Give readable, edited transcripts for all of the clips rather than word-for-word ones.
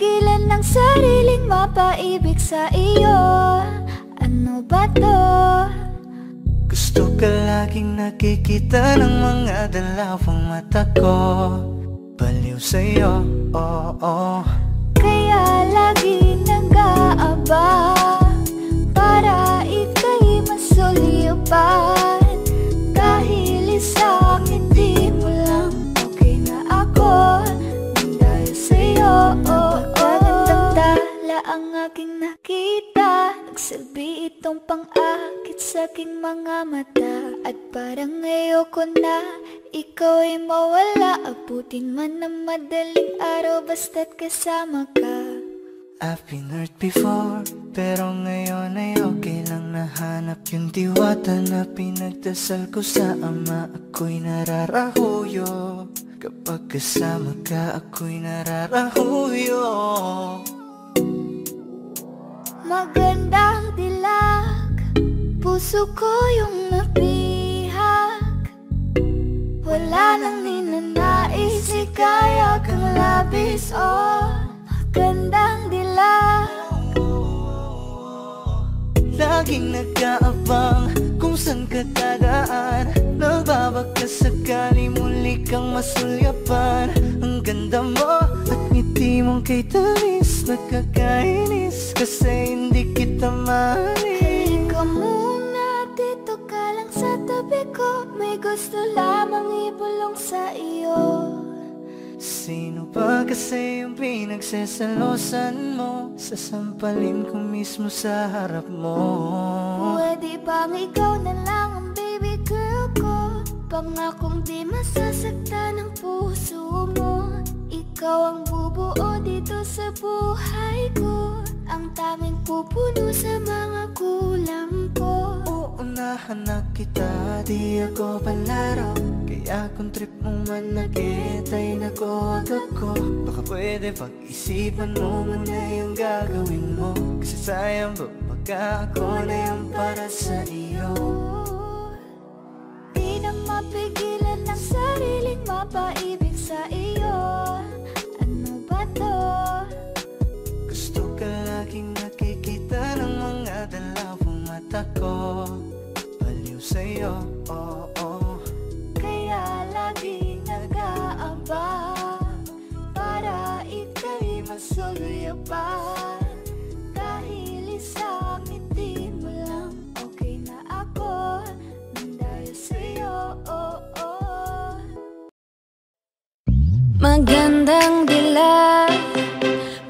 mapigilan ng sariling mapaibig sa iyo. Ano ba to? Gusto ka laging nakikita ng mga dalawang mata ko. Baliw sa'yo, oo. Kaya lagi nag-aaba para ika'y masulyupan. Dahil isang hindi mo lang okay na ako nang dahil sa'yo. Napakagandang tala ang aking nakita. Nagsilbi itong pang-akit sa aking mga mata. At parang ayoko na ikaw ay mawala. Abutin man ng madaling araw basta't kasama ka. I've been hurt before, pero ngayon ay okay lang. Nahanap yung diwata na pinagdasal ko sa ama. Ako'y nararahuyo kapag kasama ka, ako'y nararahuyo. Magandang dilag, puso ko yung nabihag. Wala nang ninanais, ikaya kang labis. Oh, magandang dilag. Laging nag-aabang kung saan ka dadaan. Nagbabaka sakali muli kang masulyapan. Ang ganda mo at ngiti mong kay tamis. Nakakainis kasi hindi kita mahalin. Halika muna, dito ka lang sa tabi ko. May gusto lamang ibulong sa iyo. Sino ba kasi yung pinagsasalosan mo? Sasampalin ko mismo sa harap mo. Pwede bang ikaw na lang ang baby girl ko? Pangakong di masasaktan ang puso mo. Ikaw ang bubuo dito sa buhay ko. Ang tanging pupuno sa mga kulang ko. Uunahan na kita, di ako palaro. Kaya kung trip mong manakit ay nakuwag ako. Baka pwede pag-isipan mo muna yung gagawin mo. Kasi sayang ba pagka ako na yung para sa iyo. Di na mapigilan ng sariling mapaibig sa iyo. Ano ba to? Gusto ka laging nakikita ng mga dalawang mata ko. Baliw sa'yo, oo. Kaya lagi nag-aaba para ika'y masulyapan. Dahil isang ngiti mo lang okay na ako nang dahil sa'yo. Magandang dilag,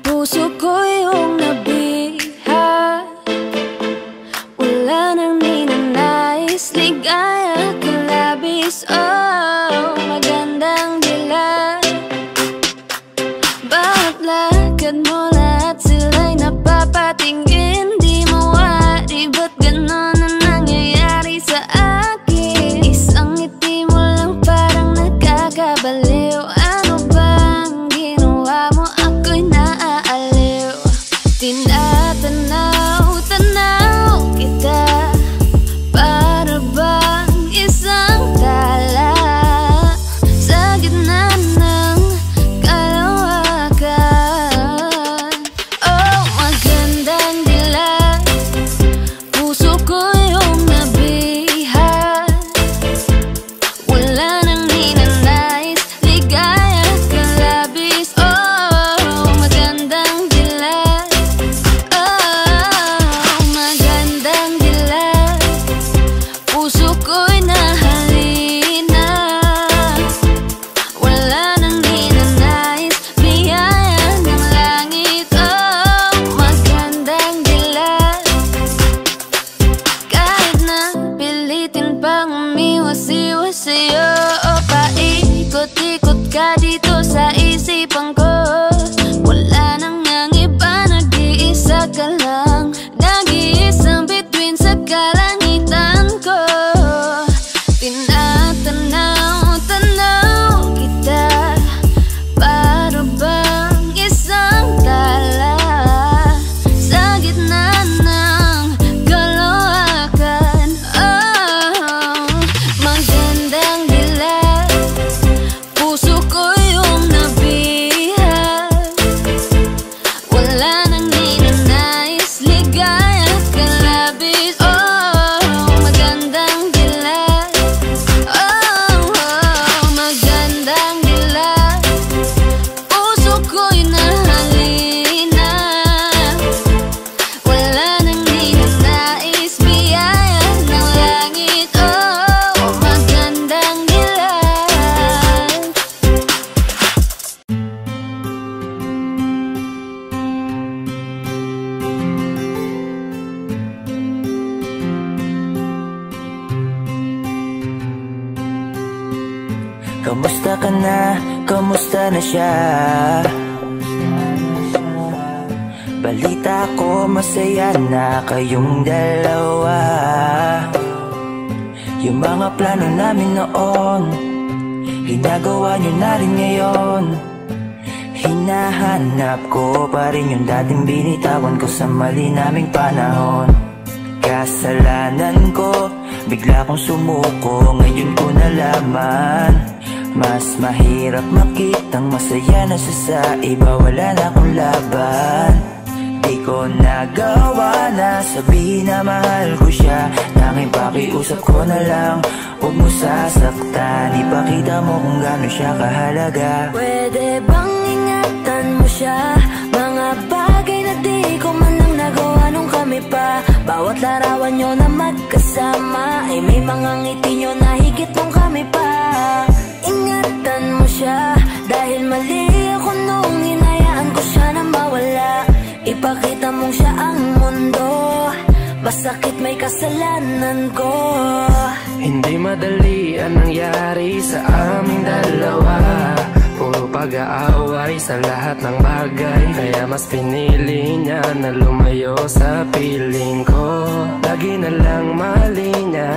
puso ko yung nabihag. Wala nang ninanais, ligaya kang labis. Oh, magandang dilag. Bakit lakad mo lahat sila'y napapatingin? Di mawari, ba't ganon ang nangyayari sa akin? Isang ngiti mo lang parang nakakabaliw. Ano bang ginawa mo? Ako'y naaaliw. Tinatanaw-tanaw kita para bang isang tala sa gitna ng kalawakan. Oh, magandang dilag, puso ko yung nabihag. Wala nang ninanais, ligaya kang labis. Oh, magandang dilag. Oh, magandang dilag, puso ko'y nahalina. Wala nang ninanais, biyaya ng langit. Oh, magandang dilag. Kahit na pilitin pang umiwas-iwas sa'yo, o paikot-ikot ka dito sa isipan ko. Wala nang ang iba, nag-iisa ka lang. Nag-iisang bituin sa kalangitan ko. Tinatanaw-tanaw kita para bang isang tala sa gitna ng kalawakan. Oh, magandang dilag. Kamusta ka na? Kamusta na siya? Balita ko masaya na kayong dalawa. Yung mga plano namin noon, ginagawa nyo na rin ngayon. Hinahanap ko pa rin yung dating binitawan ko sa mali naming panahon. Kasalanan ko, bigla kong sumuko, ngayon ko nalaman. Mas mahirap makitang masaya na siya sa iba, wala na akong laban. Di ko nagawa na sabihin na mahal ko siya, tanging pakiusap ko na lang, huwag mo sasaktan. Ipakita mo kung gaano siya kahalaga. Pwede bang ingatan mo siya? Mga bagay na di ko man lang nagawa nung kami pa. Bawat larawan nyo na magkasama ay may mga ngiti nyo na higit nung kami pa. Ingatan mo siya dahil mali ako nung hinayaan ko siya na mawala. Ipakita mong siya ang mundo, masakit may kasalanan ko. Hindi madali ang nangyari sa aming dalawa. Puro pag-aaway sa lahat ng bagay, kaya mas pinili niya na lumayo sa piling ko. Lagi na lang mali niya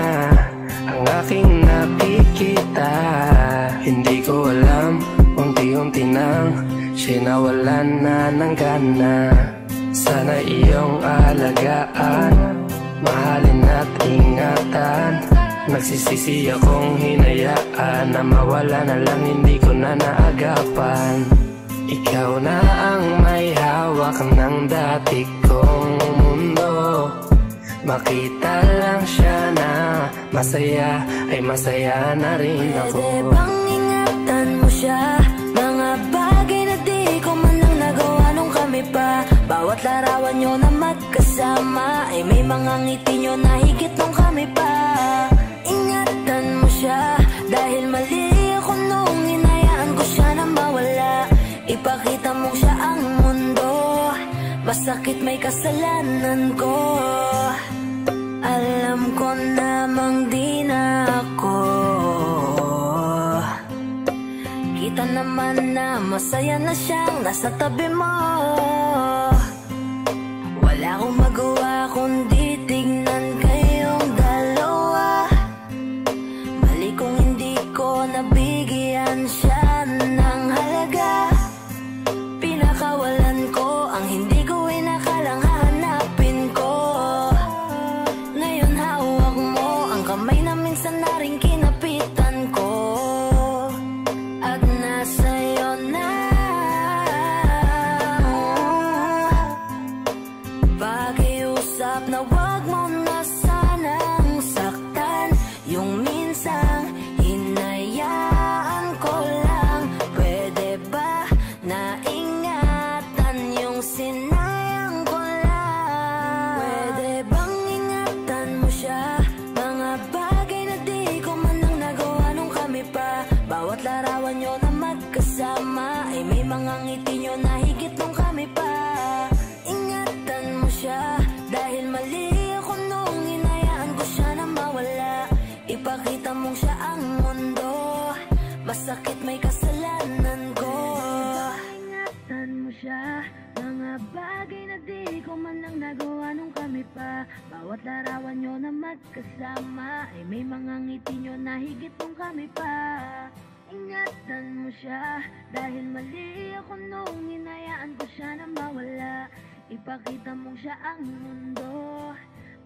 ang aking nakikita. Hindi ko alam, unti-unti nang siya nawalan na ng gana. Sana iyong alagaan, mahalin at ingatan. Nagsisisi akong hinayaan na mawala na lang, hindi ko na naagapan. Ikaw na ang may hawak ng dati kong mundo. Makita lang siya na masaya, ay masaya na rin ako. Pwede bang ingatan mo siya? Mga bagay na di ko man lang nagawa nung kami pa. Bawat larawan nyo na magkasama ay may mga ngiti nyo na higit nung kami pa. Ingatan mo siya dahil mali ako nung hinayaan ko siya na mawala. Ipakita mo siya ang mundo, masakit may kasalanan ko. Alam ko namang di na ako. Kita naman na masaya na siyang nasa tabi mo. Wala akong magawa kundi tignan kayong dalawa. Mali kung hindi ko nabigyan siya ng halaga. Pinakawalan ko ang hindi ko inakalang hahanapin ko. Ngayon hawak mo ang kamay na minsan na rin kinapitan ko. At nasa'yo na pakiusap na wag mo na sanang saktan. Yung minsang hinayaan ko lang. Pwede ba na ingatan yung sinayang ko lang? Pwede bang ingatan mo siya? Mga bagay na di ko man lang nagawa nung kami pa. Bawat larawan nyo na magkasama ay may mga ngiti nyo na higit nung kami pa. Ingatan mo siya dahil mali ako nung hinayaan ko siya na mawala. Ipakita mong siya ang mundo, masakit may kasalanan ko. Ingatan mo siya, mga bagay na di ko man lang nagawa nung kami pa. Bawat larawan nyo na magkasama ay may mga ngiti nyo na higit nung kami pa. Ingatan mo siya dahil mali ako nung hinayaan ko siya na mawala. Ipakita mong siya ang mundo,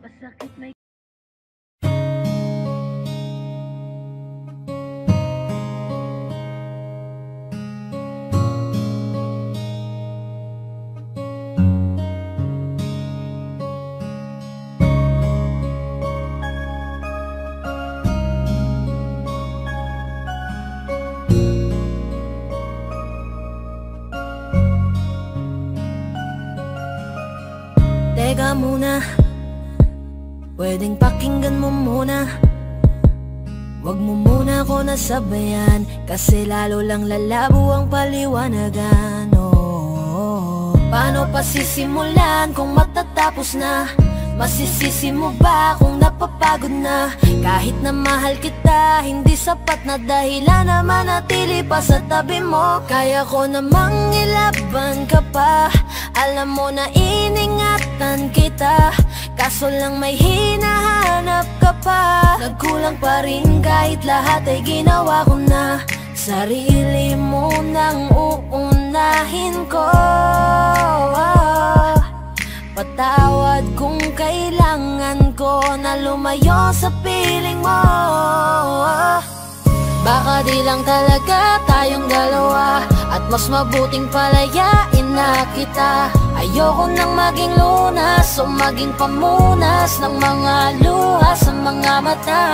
masakit may teka muna, pwedeng pakinggan mo muna. Wag mo muna ako nasabayan, kasi lalo lang lalabo ang paliwanagan. Paano pa sisimulan kung matatapos na? Masisisi mo ba kung napapagod na? Kahit na mahal kita, hindi sapat na dahilan na manatili pa sa tabi mo. Kaya ko namang ilaban ka pa, alam mo na iningatan kita, kaso lang may hinahanap ka pa. Nagkulang pa rin kahit lahat ay ginawa ko na. Sarili mo nang uunahin ko. Patawad kung kailangan ko na lumayo sa piling mo. Baka di lang talaga tayong dalawa, at mas mabuting palayain na kita. Ayoko nang maging lunas o maging pamunas ng mga luha sa mga mata.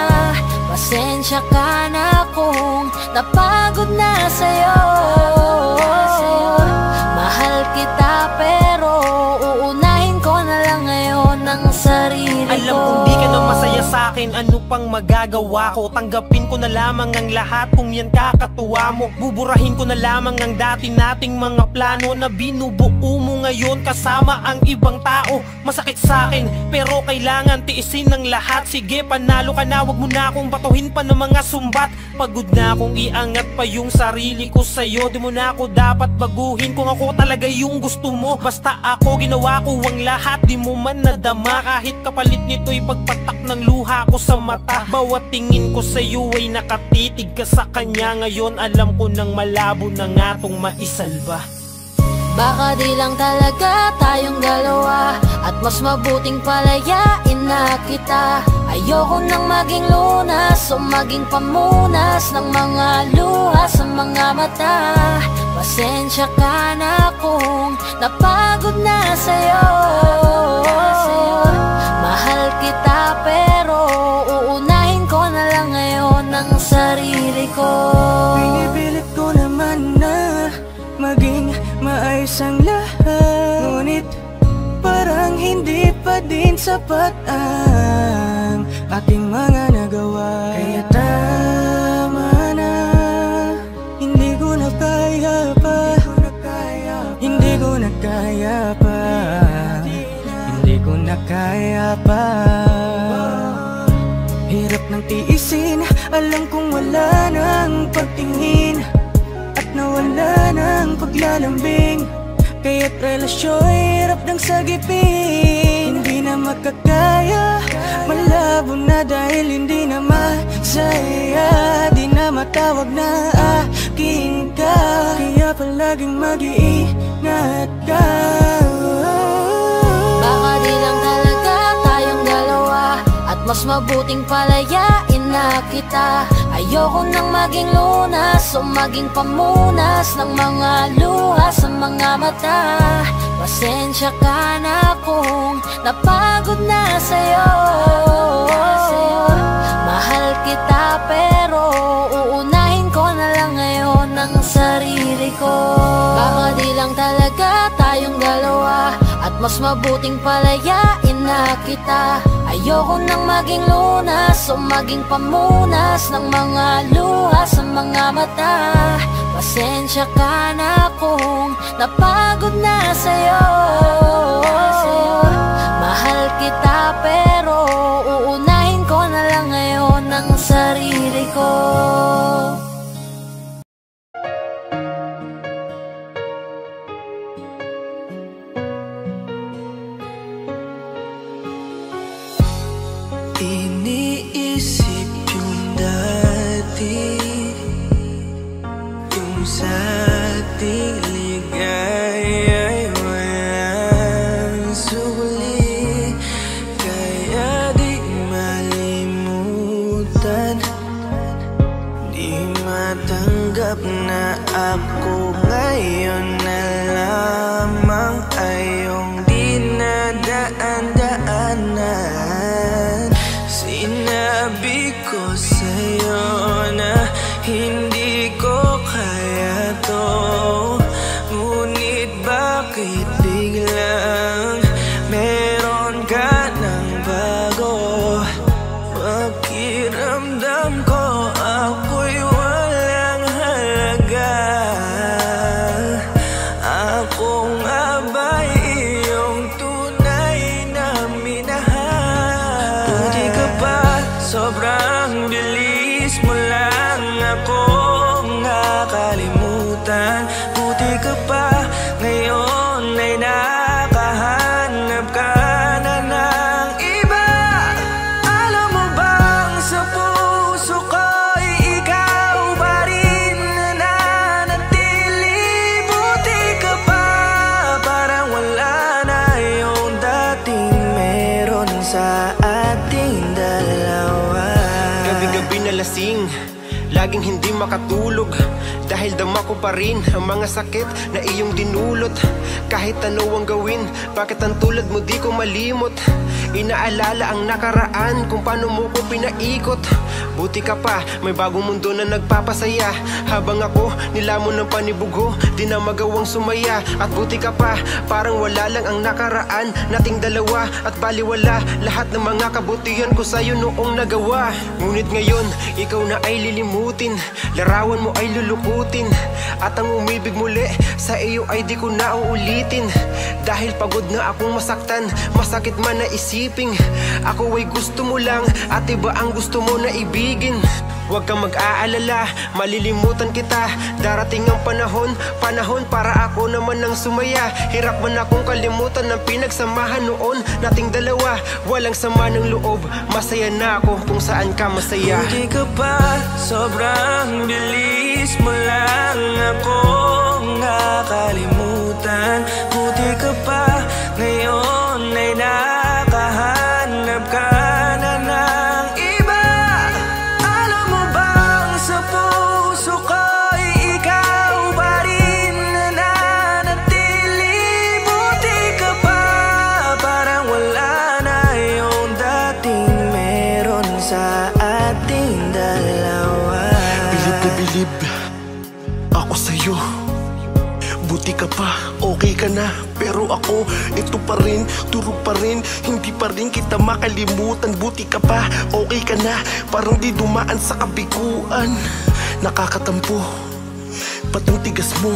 Pasensya ka na kung napagod na sa'yo. Mahal kita pero uunahin ko na lang ngayon ang sarili ko. Alam kong di ka na masaya sa'kin, ano pang magagawa ko? Tanggapin ko na lamang ang lahat kung yan kakatuwa mo. Buburahin ko na lamang ang dati nating mga plano na binubuo mo ngayon kasama ang ibang tao. Masakit sa'kin pero kailangan tiisin ng lahat. Sige, panalo ka na, wag mo na akong batuhin pa ng mga sumbat. Pagod na akong iangat pa yung sarili ko sa'yo. Di mo na ako dapat baguhin kung ako talaga yung gusto mo. Basta ako, ginawa ko ang lahat, di mo man nadama. Kahit kapalit nito'y pagpatak ng luha ko sa mata. Bawat tingin ko sa'yo ay nakatitig ka sa kanya. Ngayon alam ko nang malabo na nga tong maisalba. Baka di lang talaga tayong dalawa, at mas mabuting palayain na kita. Ayoko nang maging lunas o maging pamunas ng mga luha sa mga mata. Pasensya ka na kung napagod na sa'yo. Mahal kita pero uunahin ko na lang ngayon ang sarili ko. Pinipilit ko naman na maging maayos ang lahat, ngunit parang hindi pa din sapat ang aking mga nagawa. Kaya tama na, hindi ko na kaya pa, hindi ko na kaya pa, hindi ko na kaya pa. Hirap ng tiisin, alam kong wala nang pagtingin at nawala ng paglalambing. Kaya't relasyo'y hirap ng sagipin. Hindi na makakaya, malabo na dahil hindi na masaya. Di na matawag na akin ka, kaya palaging mag-iingat ka. Baka di lang talaga tayong dalawa, at mas mabuting palayain na kita. Ayoko nang maging lunas o maging pamunas ng mga luha sa mga mata. Pasensya ka na kung napagod na sa'yo. Mahal kita pero uunahin ko na lang ngayon ang sarili ko. Baka di lang talaga tayong dalawa, at mas mabuting palayain na kita. Ayoko nang maging lunas o maging pamunas ng mga luha sa mga mata. Pasensya ka na kung napagod na sa'yo. Mahal kita pero uunahin ko na lang ngayon ang sarili ko. Iniisip yung dati, yung sa ating ligaya'y walang suli. Kaya di malimutan, di matanggap na ako ngayon na lamang ay yung dinadaan-daanan. Sinabi ko sa'yo na hindi ko kaya to, ngunit bakit biglang meron ka ng bago? Pakiramdam ko ako'y walang halaga. Ako nga ba'y iyong tunay na minahal? sobrang bilis mo lang akong nakalimutan. Buti ka pa ngayon ay nakahanap ka na ng iba. Alam mo bang sa puso ko'y ikaw pa rin nananatili. Buti ka pa, parang wala na yung dating meron sa ating dalawa. Gabi-gabi na lasing, laging hindi makatulog, dahil dama ko pa rin ang mga sakit na iyong dinulot. Kahit ano ang gawin, bakit ang tulad mo di ko malimot? Inaalala ang nakaraan, kung paano mo ko pinaikot. Buti ka pa, may bagong mundo na nagpapasaya. Habang ako, nilamon ng panibugo, di na magawang sumaya. At buti ka pa, parang wala lang ang nakaraan nating dalawa. At baliwala lahat ng mga kabutihan ko sa'yo noong nagawa. Ngunit ngayon, ikaw na ay lilimutin, larawan mo ay lulukutin, at ang umibig muli sa iyo ay di ko na uulitin. Dahil pagod na akong masaktan, masakit man na isiping ako ay gusto mo lang at iba ang gusto mo na ibigin. Huwag kang mag-aalala, malilimutan kita. Darating ang panahon para ako naman ang sumaya. Hirap man akong kalimutan ng pinagsamahan noon nating dalawa. Walang sama ng loob, masaya na ako kung saan ka masaya. Buti ka pa, sobrang bilis mo lang akong nakalimutan. Buti ka pa, ngayon ay nakahanap ka na ng iba. Alam mo bang sa puso ko'y ikaw pa rin nananatili. Buti ka pa, parang wala na yung dating meron sa ating dalawa. Bilib na bilib ako sa'yo. Buti ka pa, okay ka na. Pero ako, ito pa rin, turo pa rin, hindi pa rin kita makalimutan. Buti ka pa, okay ka na, parang di dumaan sa kabiguan. Nakakatampo, ba't ang tigas mo?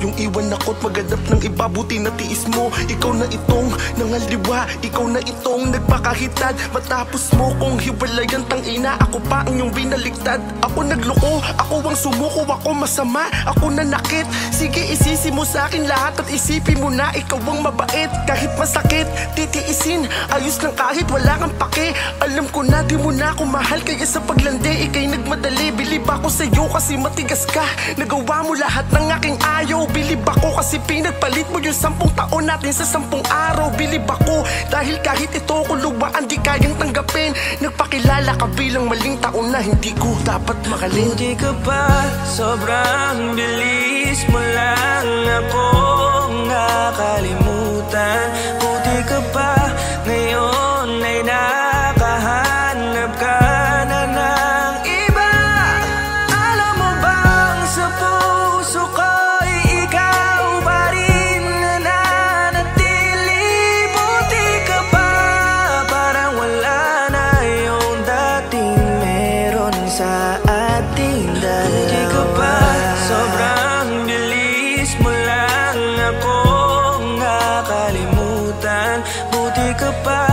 Yung iwan ako't maghanap ng iba, buti na tiis mo. Ikaw na itong nangaliwa, ikaw na itong nagpakahitad. Matapos mo kong hiwalayan, tangina, ako pa ang iyong binaligtad. Ako nagloko, ako ang sumuko, ako masama, ako nanakit. Sige, isisi mo sa akin lahat at isipin mo na ikaw ang mabait. Kahit masakit, titiisin, ayos lang kahit wala kang pake. Alam ko na di mo na ako mahal, kaya sa paglandi ikay nagmadali. Bilib ako sa'yo kasi matigas ka, nagawa mo lahat ng aking ayaw. Bilib ako kasi pinagpalit mo yung 10 taon natin sa 10 araw. Bilib ako dahil kahit ito kuluwaan di kayang tanggapin. Nagpakilala ka bilang maling taon na hindi ko dapat makalin. Buti ka pa, sobrang bilis mo lang akong nakalimutan. Buti ka pa, ngayon ay nakahanap ka na ng iba. Alam mo bang sa puso ko'y ikaw pa rin nananatili. Buti ka pa, parang wala na yung dating meron sa ating dalawa. Buti ka pa, sobrang bilis mo lang akong nakalimutan. Buti ka pa,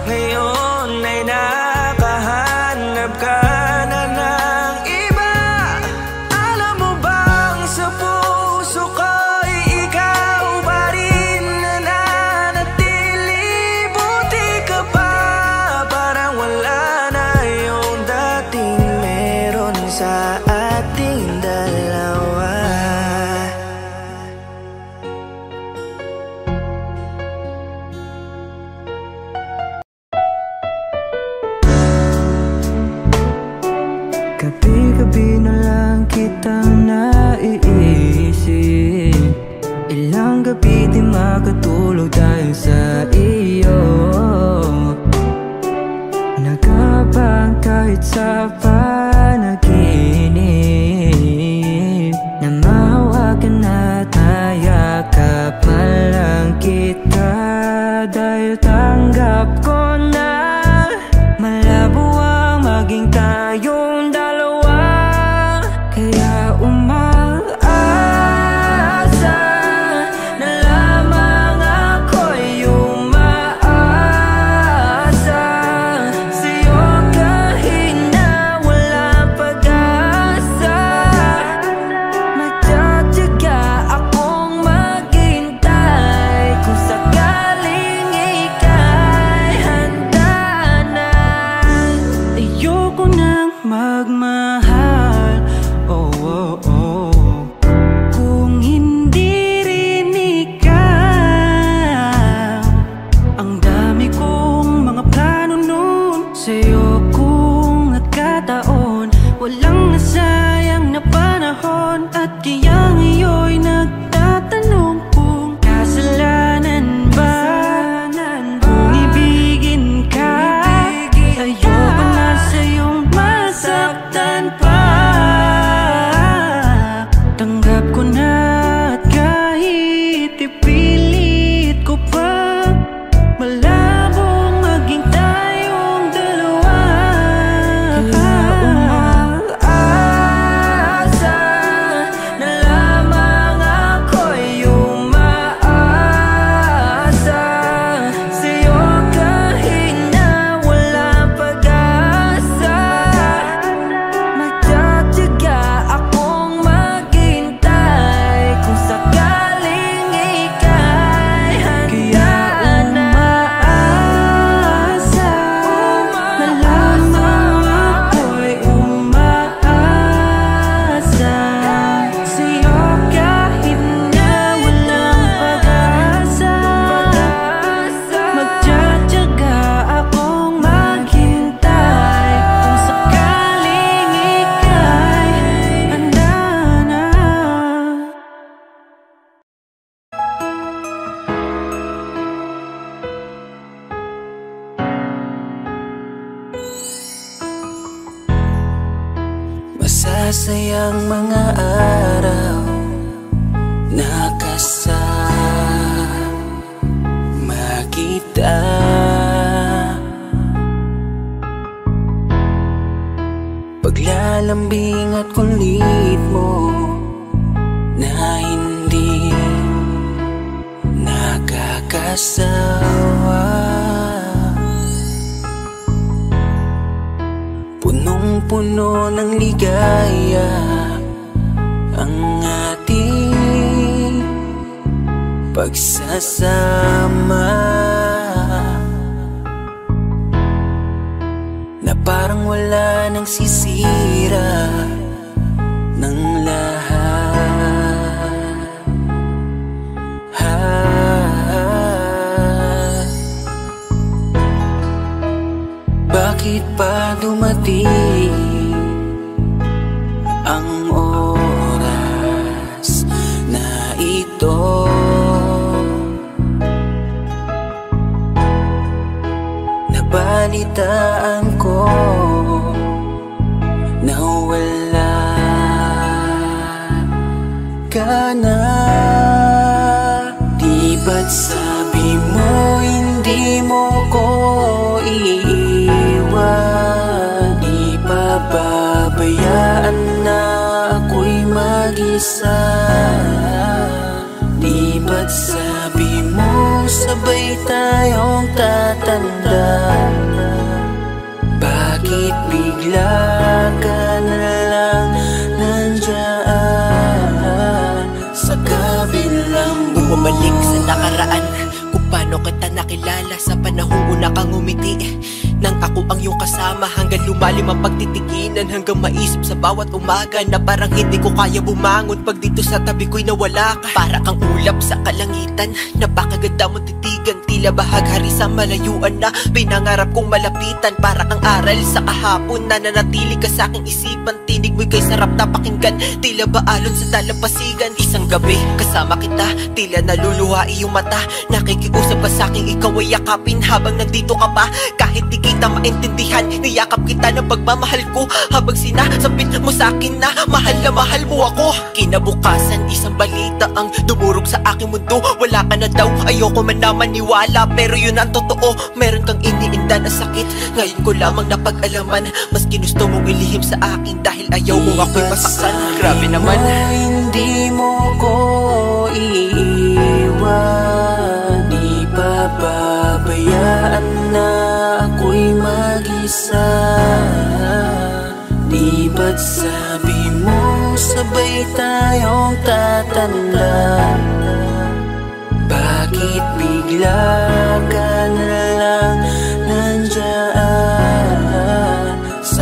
ngayon ay nakahanap ka na ng iba. Alam mo bang sa puso ko'y ikaw pa rin nananatili. Buti ka pa, parang wala na yung dating meron sa ating dalawa. Gabi-gabi na lang kitang naiisip. Ilang gabi di makatulog dahil sa iyo. Nagkabang kahit sa panaginip, na mahawakan at mayakapan lang kita. Dahil tanggap ko na malabo ang maging tayong dalawa. Kaya umaasa na lamang ako'y umaasa. Sa'yo ka ayoko nang magmahal. Oh, oh, oh. Kung hindi rin ikaw, ang dami kong mga plano nun sa'yo kung nagkataon. Walang nasayang na panahon at kaya ngayon'y nagtatanong kung kasalanan ba kung ibigin ka. Ayoko na sa'yong masaktan pa. Tanggap ko na at kahit ipilit ko pa, malabong maging tayong dalawa. Umaasa na lamang ako'y umaasa sa'yo kahit na walang pag-asa. Magtatiyaga akong maghintay kung sakaling ika'y handa na. Umaasa na lamang ako'y umaasa sa'yo kahit na walang pag-asa. Magtatiyaga akong maghintay kung sakaling ika'y handa na. Masasayang mga araw na kasama kita. Paglalambing at kulit mo na hindi nakakasawa. Punong-puno ng ligaya ang ating pagsasama, na parang wala nang sisira ng lahat. Bakit pa dumating ang oras na ito? Nabalitaan ko na wala ka na. Di ba't sabi mo hindi mo ko iiwan? Di pababayaan na ako'y mag-isa? Di ba't sabi mo sabay tayong tatanda? Bakit bigla ka na lang nandyan sa kabilang buhay? Bumalik sa nakaraan kung paano kita nakilala sa panahong una kang umiti. Nang ako ang iyong kasama hanggang lumalim ang pagtitiginan, hanggang maisip sa bawat umaga na parang hindi ko kaya bumangon pag dito sa tabi ko'y nawala ka. Para kang ulap sa kalangitan, napakaganda mo titigan, tila bahaghari sa malayuan na pinangarap kong malapitan. Para kang aral sa kahapon na nanatili ka sa aking isipan, tinig mo'y kay sarap na pakinggan, tila ba alon sa dalampasigan. Isang gabi kasama kita, tila naluluha iyong mata, nakikiusap ka sa aking ikaw ay yakapin habang nandito ka pa. Kahit di kita maintindihan, niyakap kita ng pagmamahal ko habang sinasabit mo sa akin na mahal mo ako. Kinabukasan isang balita ang dumurog sa aking mundo, wala ka na daw, ayoko man na maniwala, pero yun ang totoo. Meron kang iniinda na sakit, ngayon ko lamang napag-alaman. Mas ginusto mong ilihim sa akin dahil ayaw mo ako'y masaktan. Grabe naman. Hindi mo ko iiwan, di pababayaan na ako'y mag-isa. Di ba't sabi mo sabay tayong tatanda? Bakit bigla ka na lang nandyan sa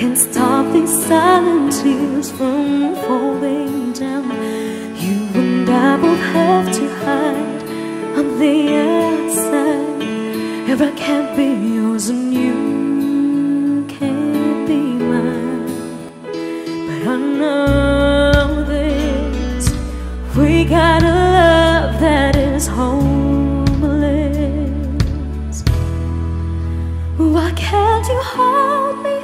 can't stop these silent tears from falling down. You and I both have to hide on the outside. If I can't be yours and you can't be mine, but I know this, we got a love that is homeless. Why can't you hold me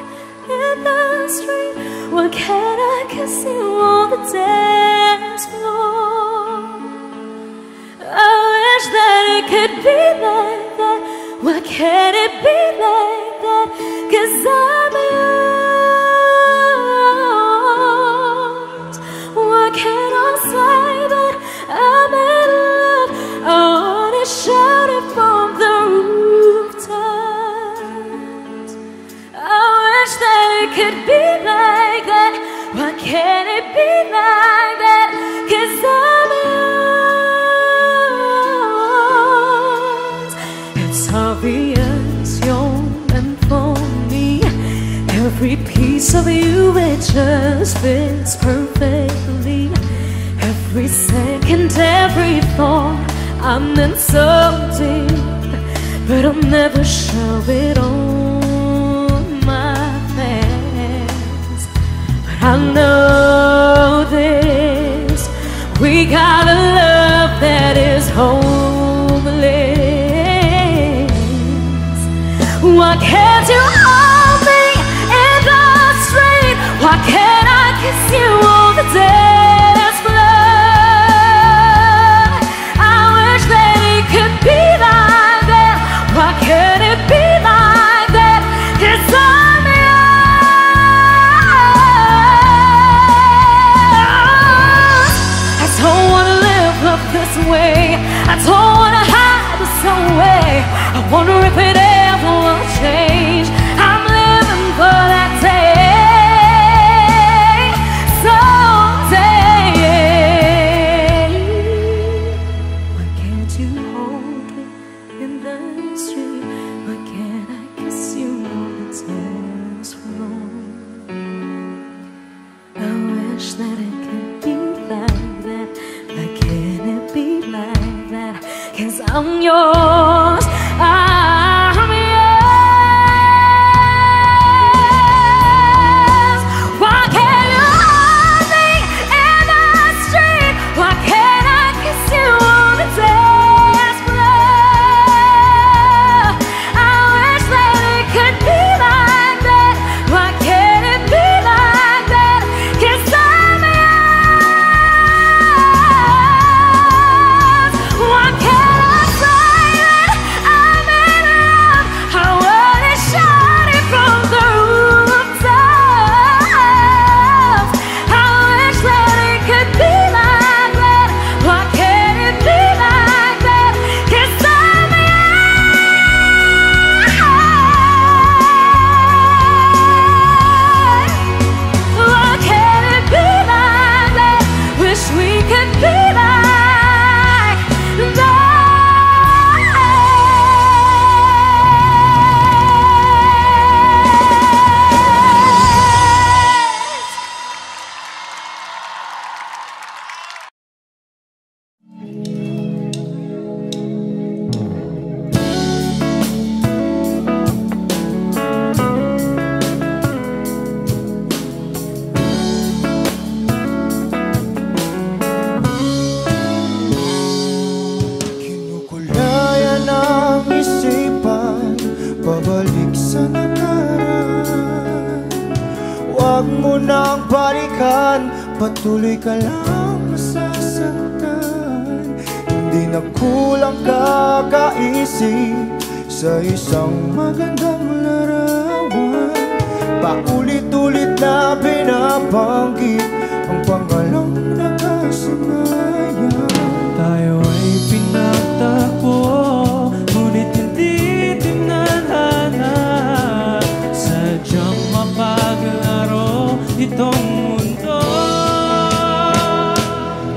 in the street? Why can't I kiss you on the dance floor? I wish that it could be like that. Why can't it be like that? 'Cause I'm yours. Why can't I say that I'm in love? I wanna shout it from the rooftops. I wish that it could be like that. Why can't it be like that? 'Cause I'm yours. It's obvious you're meant for me. Every piece of you, it just fits perfectly. Every second, every thought, I'm in so deep, but I'll never show it on my face. But I know this, we got a love that is homeless. Why can't you hold me in the street? Why can't I kiss you on the dance floor? I wish that it could be like that. Why can't it be like that? 'Cause I'm yours. I don't wanna live up this way. I don't wanna hide this away. I wonder if it ever will change. I'm living for that day, someday. Why can't you hold me in the street? Why can't I kiss you on the dance floor? I wish that it could be like that. Why can't it be like that? 'Cause I'm yours. I'm yours. Why can't you hold me in the street? Why can't I kiss you on the dance floor? I wish that it could be like that. Why can't it be like that? 'Cause I'm yours. Why can't I say that I'm in love? I wanna shout it from the rooftops. I wish that it could be like that. Why can't it be like that? 'Cause I'm yours. Why can't it be like that? Wish we could be like that. Kinukulayan ang isipan, pabalik sa nakaraan. Huwag mo nang balikan, patuloy ka lang masasaktan. Hindi na kulang kakaisip sa isang magandang larawan. Paulit-ulit na binabanggit ang pangalang nakasanayan. Tayo ay pinagtagpo, ngunit hindi tinadhana. Sadyang mapaglaro itong mundo.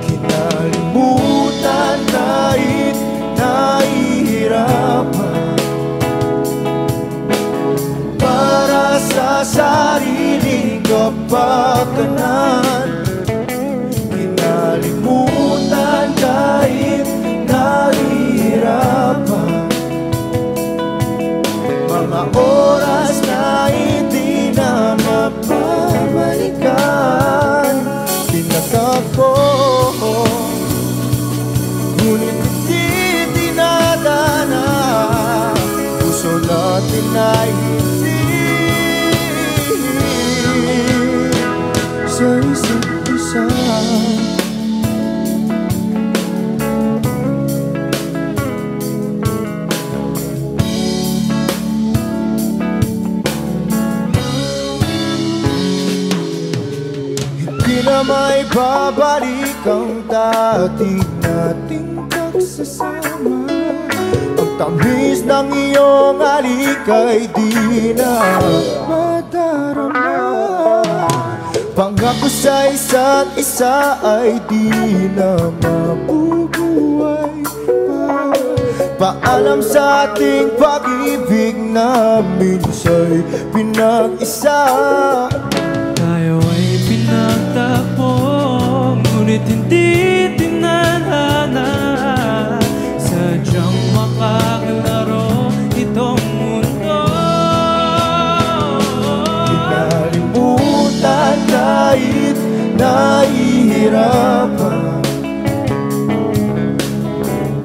Kinalimutan kahit nahihirapan, para sa sarili mapagkanan. Kinalimutan kahit nahihirapan, mga oras na hindi na mapabalikan. Tinatag ko, ngunit hindi dinadana. Puso natin ay hindi sa isa't isa. Hindi na may babalik ang dati nating pagsasama. Ang tamis ng iyong halik ay di na madarama. Pangako sa isa't isa ay di na mabubuhay pa. Paalam sa ating pag-ibig na minsa'y pinag-isa. Tayo ay pinagtakbo, ngunit hindi tinadhana. Sadyang makakalaro itong mundo. Kinalimutan kahit nahihirapan,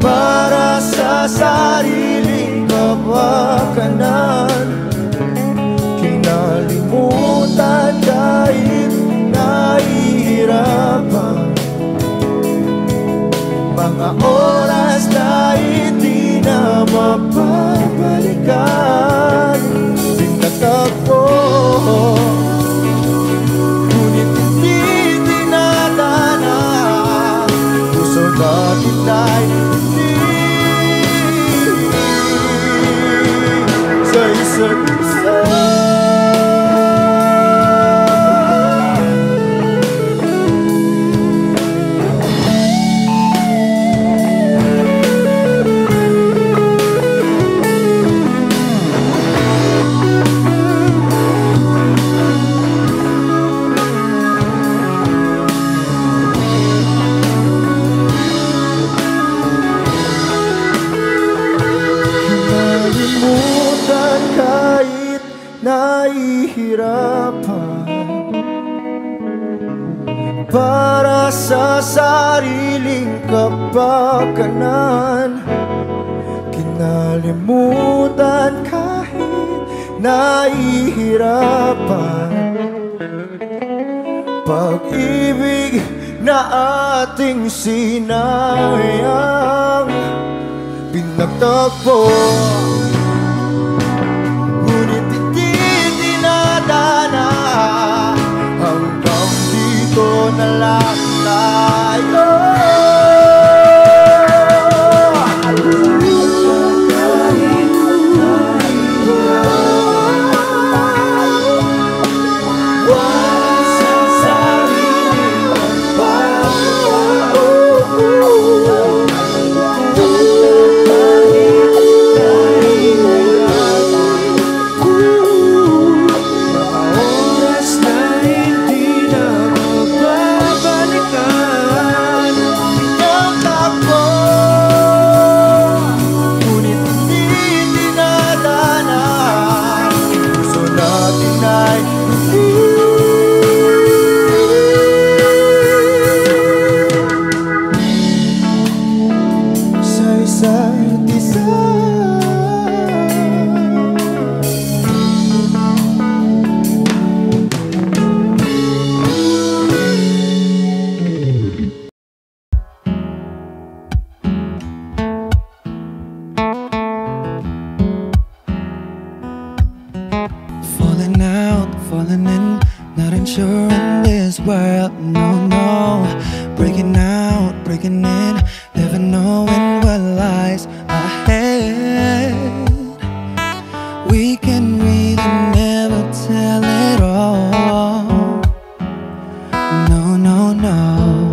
para sa sariling kapakanan. Kinalimutan kahit nahihirapan, mga oras na hindi na mapabalikan. Tinatag ko, ngunit hindi dinadana. Puso natin ay hindi sa isa't isa. Kinalimutan kahit nahihirapan, para sa sariling kapakanan. Kinalimutan kahit nahihirapan, pag-ibig na ating sinayang. Pinagtagpo, ngunit hindi dinadana. Hanggang dito na lang tayo. adventure in this world, no, no. Breaking out, breaking in, never knowing what lies ahead. We can really never tell it all. No, no, no.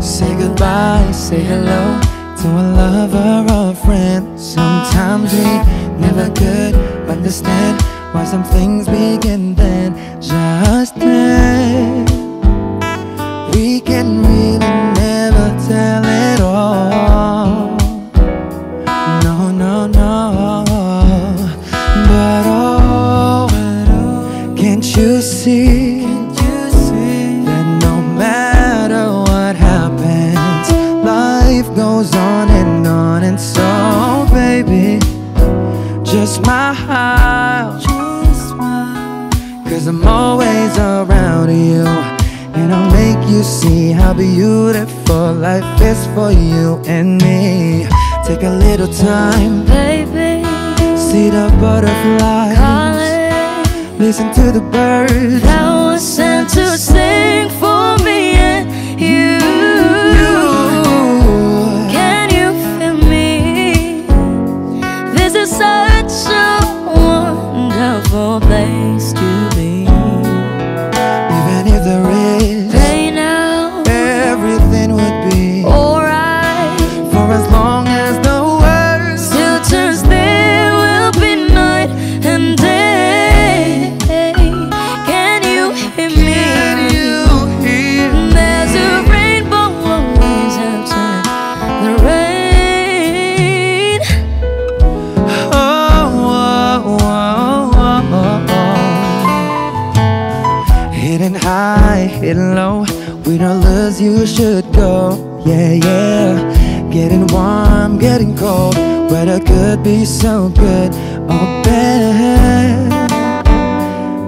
Say goodbye, say hello to a lover or a friend. Sometimes we never could understand why some things begin then, just then. We can really never tell it all. No, no, no. But oh, can't you see that no matter what happens, life goes on, and so baby, just smile, cause I'm always around you, and I'll make you see how beautiful life is for you and me. Take a little time, baby, see the butterflies, calling, listen to the birds that was sent to sing for me and you. Can you feel me? This is such a wonderful place to be. Even if there is pain now, everything would be alright. For as long as the world still turns, there will be night and day. Can you hear me? Can you hear me? There's a rainbow always after the rain. Oh, oh, oh, oh, oh. Hidden high, hidden low, we don't lose, you should go. Yeah, yeah. Getting warm, getting cold, weather could be so good or bad.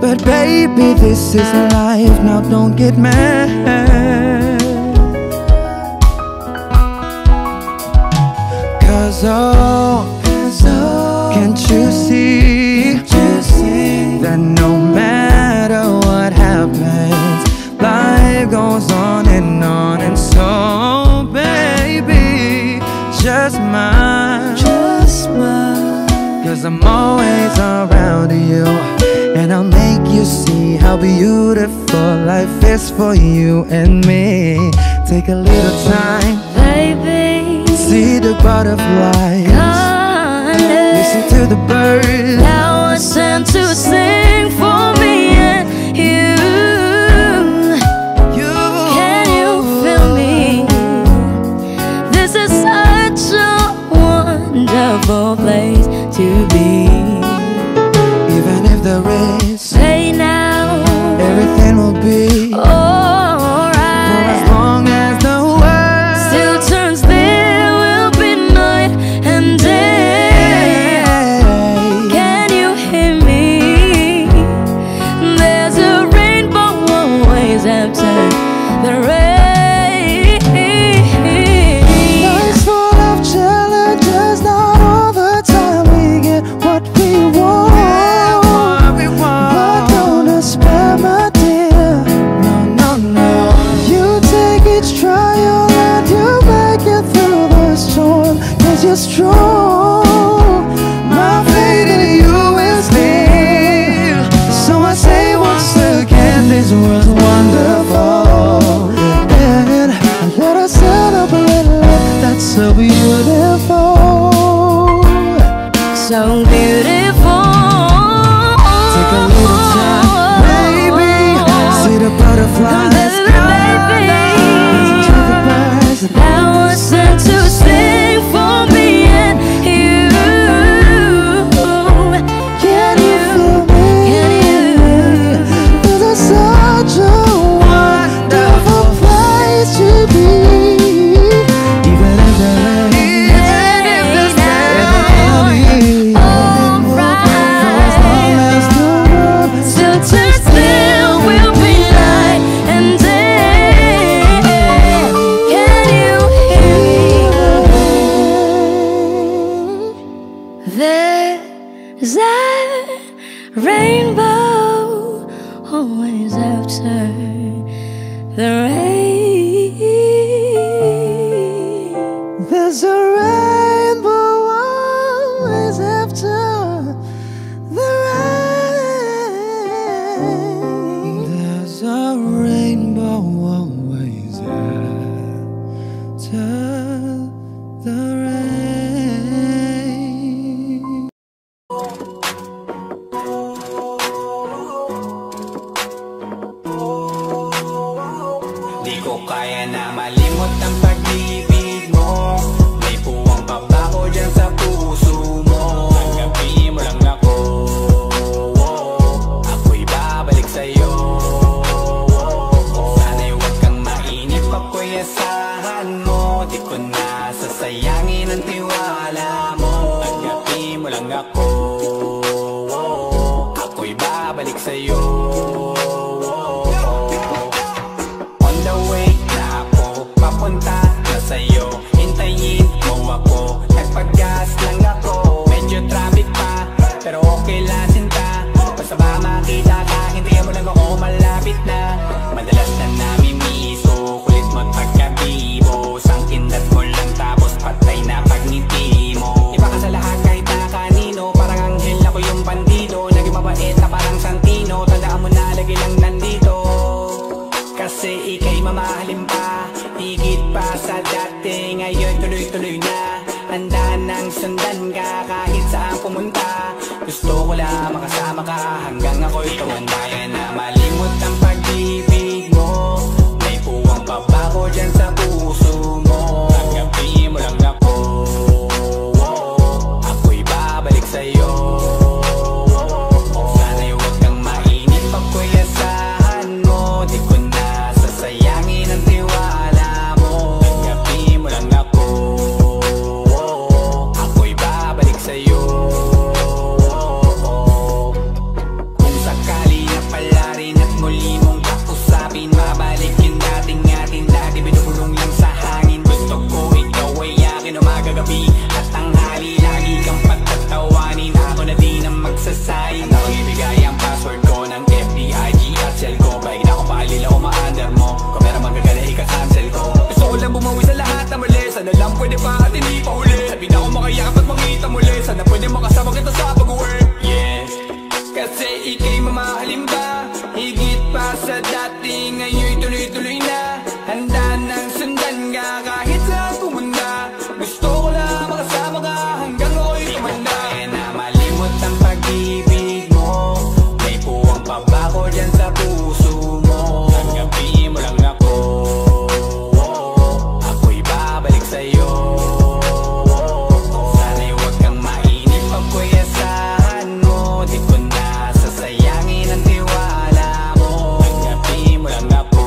But baby, this is life, now don't get mad. Cause oh, can't you see that no matter what happens, life goes on, and so baby, just smile, cause I'm always around you, and I'll make you see how beautiful life is for you and me. Take a little time, Baby, see the butterflies, listen to the birds that was sent to sing for me and you. Can you feel me? This is such a wonderful place to be. Even if there is say now, everything will be alright. For as long as the world still turns, there will be night and day. Can you hear me? There's a rainbow always after the rain. Life's full of challenges, not all the time we get what we want. But don't despair, my dear. No, no, no. You take each trial and you make it through the storm, cause you're strong. My faith in you is real. So I say once again, this world's wonderful, and let us celebrate life that's so beautiful. So beautiful. Take a little time, baby, see the butterflies, listen to the birds that was sent to sing for me and you. Can you feel me? This is such a wonderful place to be. Even if there is still turns, there will be night and day. Can you hear me? There's a rainbow always after the rain. There's a rainbow always after the rain. There's a rainbow always after the rain. ko kaya na malimot ang pag-ibig mo. May puwang pa ba ko dyan sa puso mo? Tanggapin mo lang ako, ako'y babalik sa'yo. Sana'y huwag kang mainip, ako'y asahan mo. Di ko na sasayangin ang tiwala mo. Tanggapin mo lang ako, ako'y babalik sa'yo. On the way na ako, papunta na sa'yo. Hintayin mo ako, nagpag-gas lang ako. Medyo traffic pa, pero okay lang sinta. Basta ba makita ka, hintayin mo lang ako, malapit na. Madalas na namimiso, kulit mo't pagkabibo. Sangkindat mo lang tapos patay na pagngiti mo. Iba ka sa lahat kahit na kanino, parang anghel ako yung bandido. Naging mabait na parang Santino, tandaan mo na lagi lang nandito. Kasi ika'y mamahalin pa, higit pa sa dati. Ngayon tuloy-tuloy na, handa nang sundan ka kahit saan pumunta. Gusto ko lang makasama ka hanggang ako'y tumanda. Kaya na malimot ang pag-ibig mo. May puwang pa ba ko dyan sa puso mo? Tanggapin mo lang ako, ako'y babalik sa'yo. Sana'y huwag kang mainip, ako'y asahan mo. Di ko na sasayangin ang tiwala mo. Tanggapin mo lang ako, ako'y babalik sa'yo. Kung sakali na pala rin at muli mong kausapin, mabalik yung dating atin, dati binubulong lang sa hangin. Gusto ko ikaw ay akin umagabi at tanghali, lagi kang pagtatawanin. Ako na din ang magsasayin, ako'y ibigay ang password ko ng FBIG at cell ko. Paig na ako paalila o ma-under mo, kung meron magagala ika-cancel ko. Gusto ko lang bumawi sa lahat na mali, sana lang pwede pa at hindi pa uli. Sabi na ako makayakap at makita muli, sana pwede makasama kita sa pag-uwi. Yeah, kasi ika'y mamahalin ba, higit pa sa dati. Ngayon tuloy-tuloy na, handa nang sundan ka kahit saan pumunta. Gusto ko lang makasama ka hanggang ako'y tumanda. Kaya na malimot ang pag-ibig mo. May puwang pa ba ko dyan sa puso mo? Tanggapin mo lang ako, ako'y babalik sa'yo. Sana'y huwag kang mainip, ako'y asahan mo. Di ko na sasayangin ang tiwala mo. Tanggapin mo lang ako,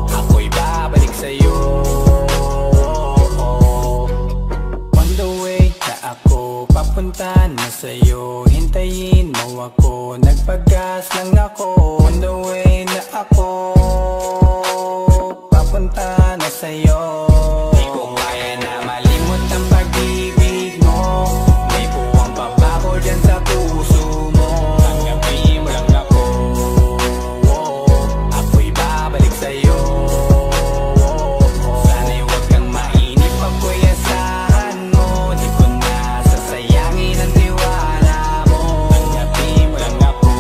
ako'y babalik sa'yo. On the way na ako, papunta na sa'yo. Hintayin mo ako, nagpag-gas lang ako. On the way na ako, papunta na sa'yo. Di ko kaya na malimot ang pag-ibig mo. May puwang pa ba ko dyan sa puso mo? Tanggapin mo lang ako, ako'y babalik sa'yo. Sana'y huwag kang mainip, ako'y asahan mo. Di ko na sasayangin ang tiwala mo. Tanggapin mo lang ako,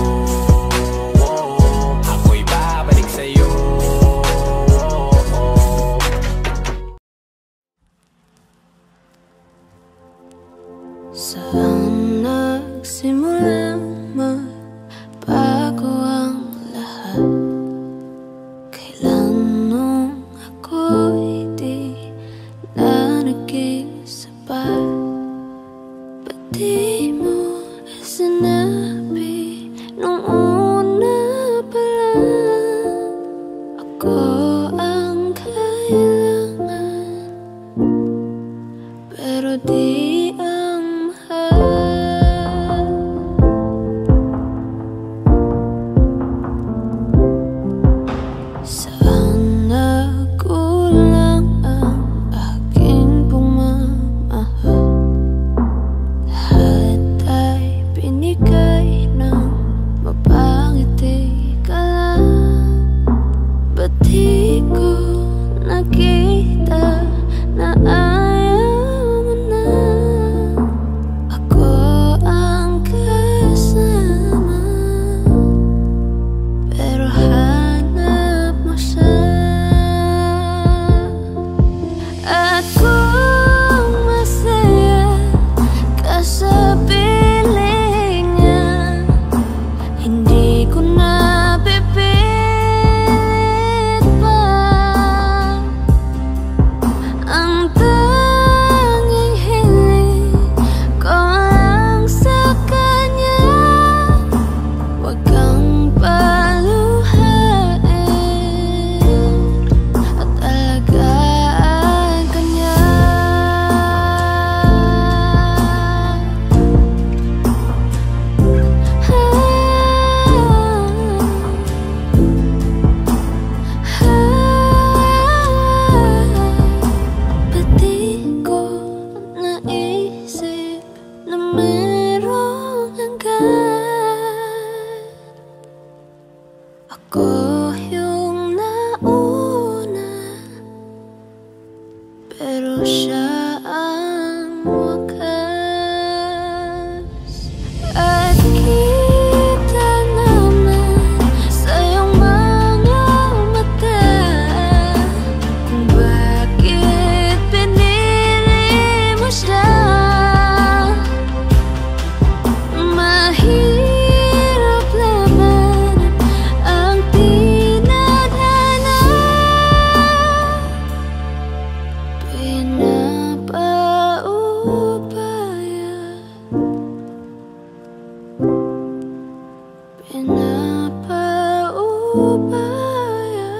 Pinapaubaya,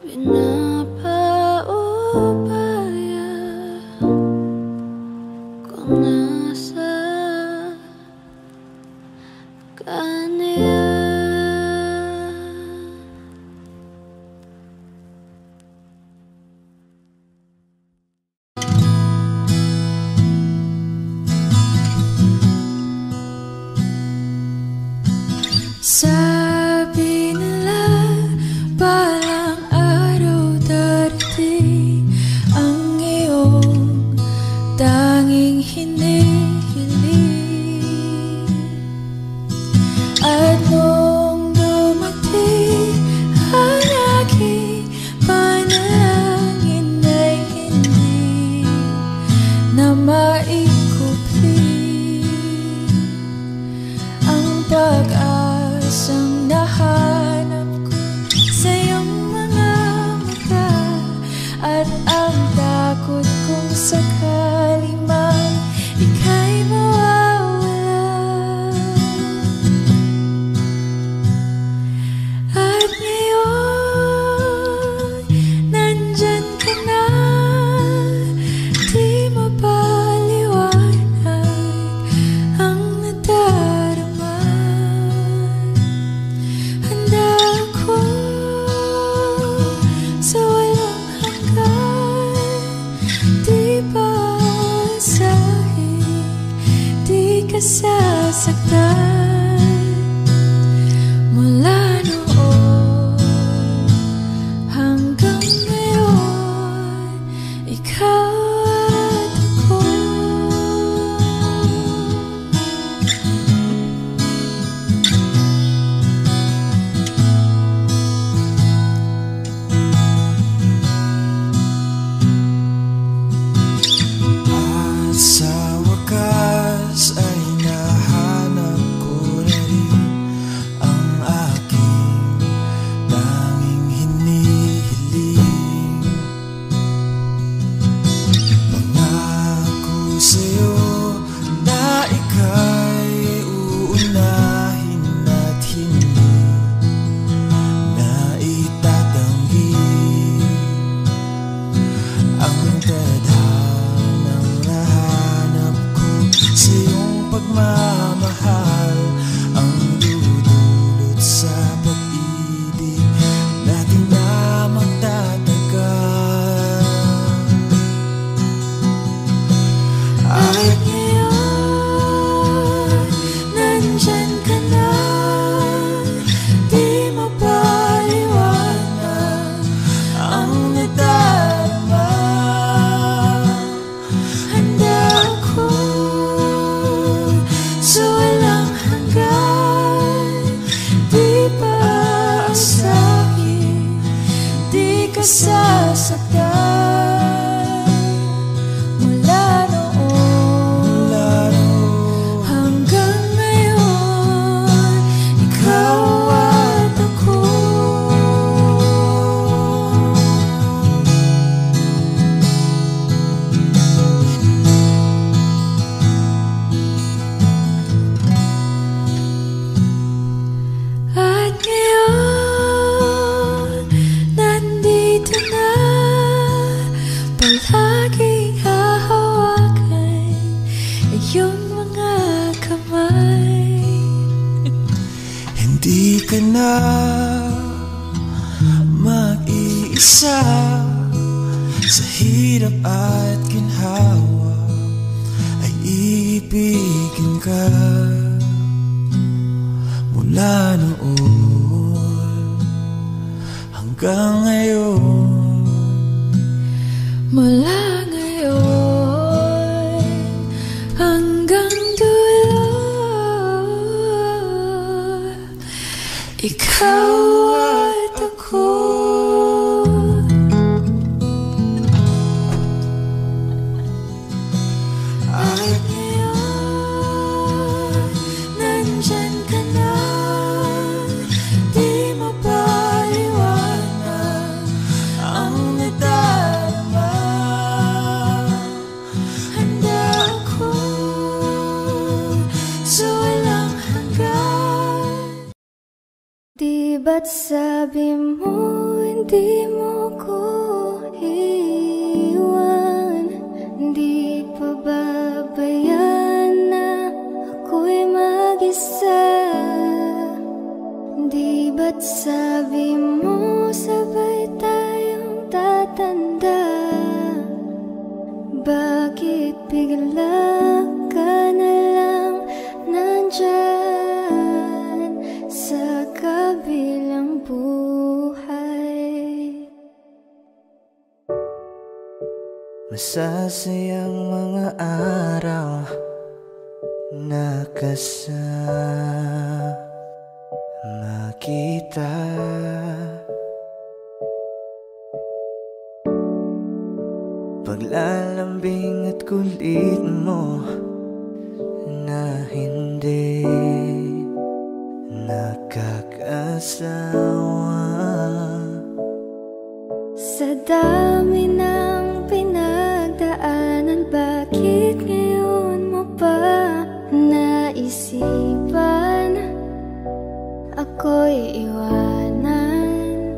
pinapaubaya kung nasa kanya. Sabi nila balang araw darating ang iyong tanging hinihiling. At nung dumating ang aking panalangin ay hindi na maikupli ang pag-asang nahanap ko sa iyong mga mata, at ang takot kong sakali man ika'y mawawala. At ngayon nandyan ka na, di mapaliwanag ang nadarama. Handa ako sa walang hanggan, di pa asahin, di ka sasaktan. Mula noon hanggang ngayon, ikaw at ako. At sa wakas ay nahanap ko na rin ang aking tanging hinihiling. Pangako sa'yo na ika'y uunahin at hindi na itatanggi ang tadhanang nahanap ko sa iyong pagmamahal, ang dudulot sa pag-ibig natin na magtatagal. At ngayon nandyan ka na, di mapaliwanag ang nadarama. Handa ako sa walang hanggan, di pa asahin, di ka sasaktan. Mula noon hanggang ngayon, ikaw at ako. At ngayon nandito na, palaging hahawakan iyong mga kamay. Hindi ka na mag-iisa sa hirap at ginhawa, ay ibigin ka. Mula noon hanggang ngayon, Mula ngayon hanggang dulo, ikaw at ako. At ngayon nandyan ka na, di mapaliwanag ang nadarama. Handa ako sa walang hanggan. Di ba't sabi mo hindi mo ko iwan? Di pa babayaan na ako'y mag-isa? Di ba't sabi mo sabay tayong tatanda? Bakit bigla ka na lang nandyan sa kabilang buhay? Masasayang mga araw na kasama kita. Paglalambing at kulit mo na hindi nakakasawa. Sa dami ng pinagdaanan, bakit ngayon mo pa naisipan ako'y iwanan?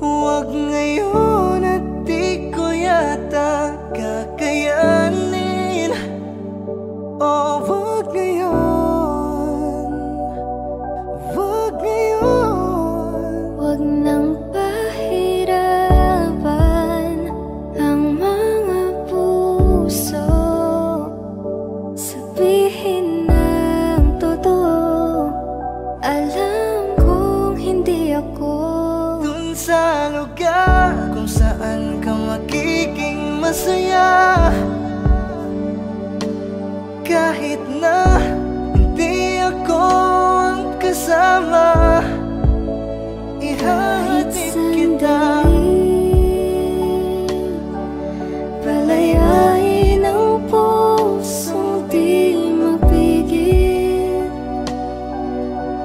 Huwag ngayon at di ko yata kakayanin. Oh, wag ngayon, wag ngayon. Wag nang pahirapan ang mga puso. Sabihin ng totoo, alam kong hindi ako dun sa lugar kung saan ka magiging masaya. Kahit na hindi ako ang kasama, ihahatid kita. Palayain ang pusong di mapigil.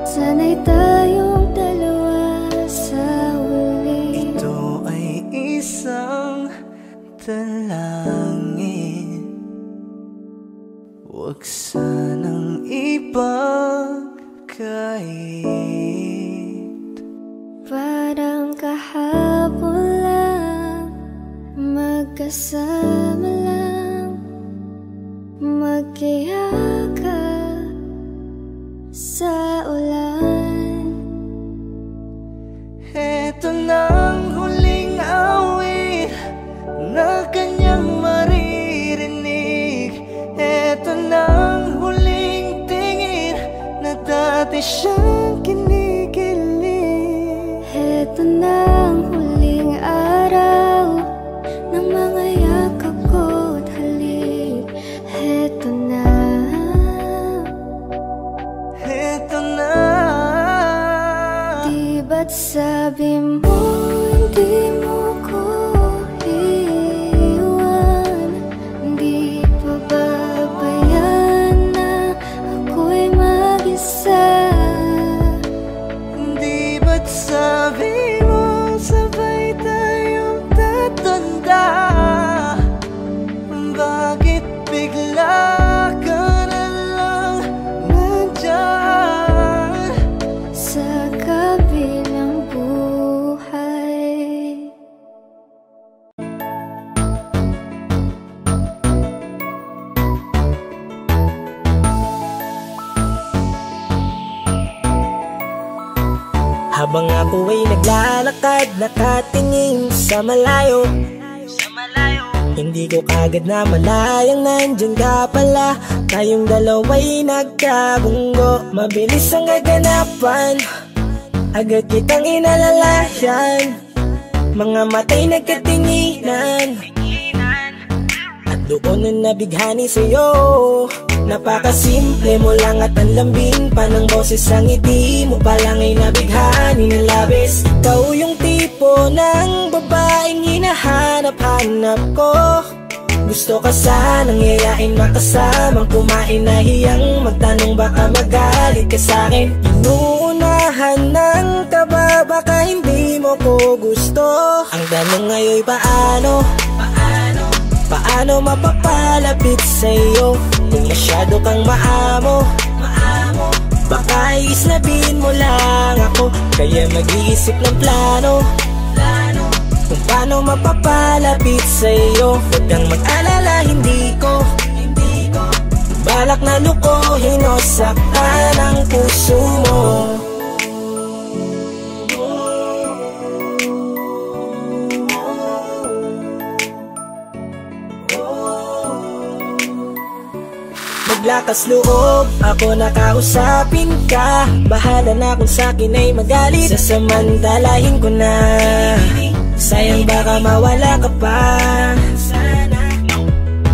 Sana'y tayong dalawa sa huli. Ito ay isang dalangin, huwag sanang ipagkait. Parang kahapon lang, magkasama lang, magkiyakap sa ulan. Eto nang huling awit na kanyang maririnig. Eto nang huling tingin na dati siyang kinikilig. Eto nang huling araw ng mga yakap ko't halik. Eto na, eto na. Di ba't sabi mo hindi mo ko iwan? Di pa babayaan na ako'y mag-isa? Di ba't sabi mo sabay tayong tatanda? Bakit bigla ka na lang nandyan sa kabilang buhay? Habang ako ay naglalakad, nakatingin sa malayo, hindi ko kagad na malayang nandyan ka pala. Tayong dalawa'y nagkabunggo, mabilis ang kaganapan, agad kitang inalalayan. Mga matay nagkatinginan, at doon na nabighani sa'yo. Napakasimple mo lang at ang lambing pa ng boses, ang ngiti mo pa lang ay nabighani ng labis. Ikaw yung tipo ng babaeng hinahanap-hanap ko. Gusto ka sanang yayain, makasamang kumain, nahiyang magtanong baka magalit ka sa'kin. Inuunahan ng kaba, baka hindi mo ko gusto. Ang tanong ngayon paano? Paano mapapalapit sa'yo kung masyado kang maamo? Baka islabin mo lang ako, kaya mag-iisip ng plano kung paano mapapalapit sa'yo. Huwag kang mag-alala, hindi ko balak na lukohin o saktan ang puso mo. Maglakas loob, ako nakausapin ka. Bahala na kung sa'kin ay magalit, sasamantalahin ko na. Sayang baka mawala ka pa.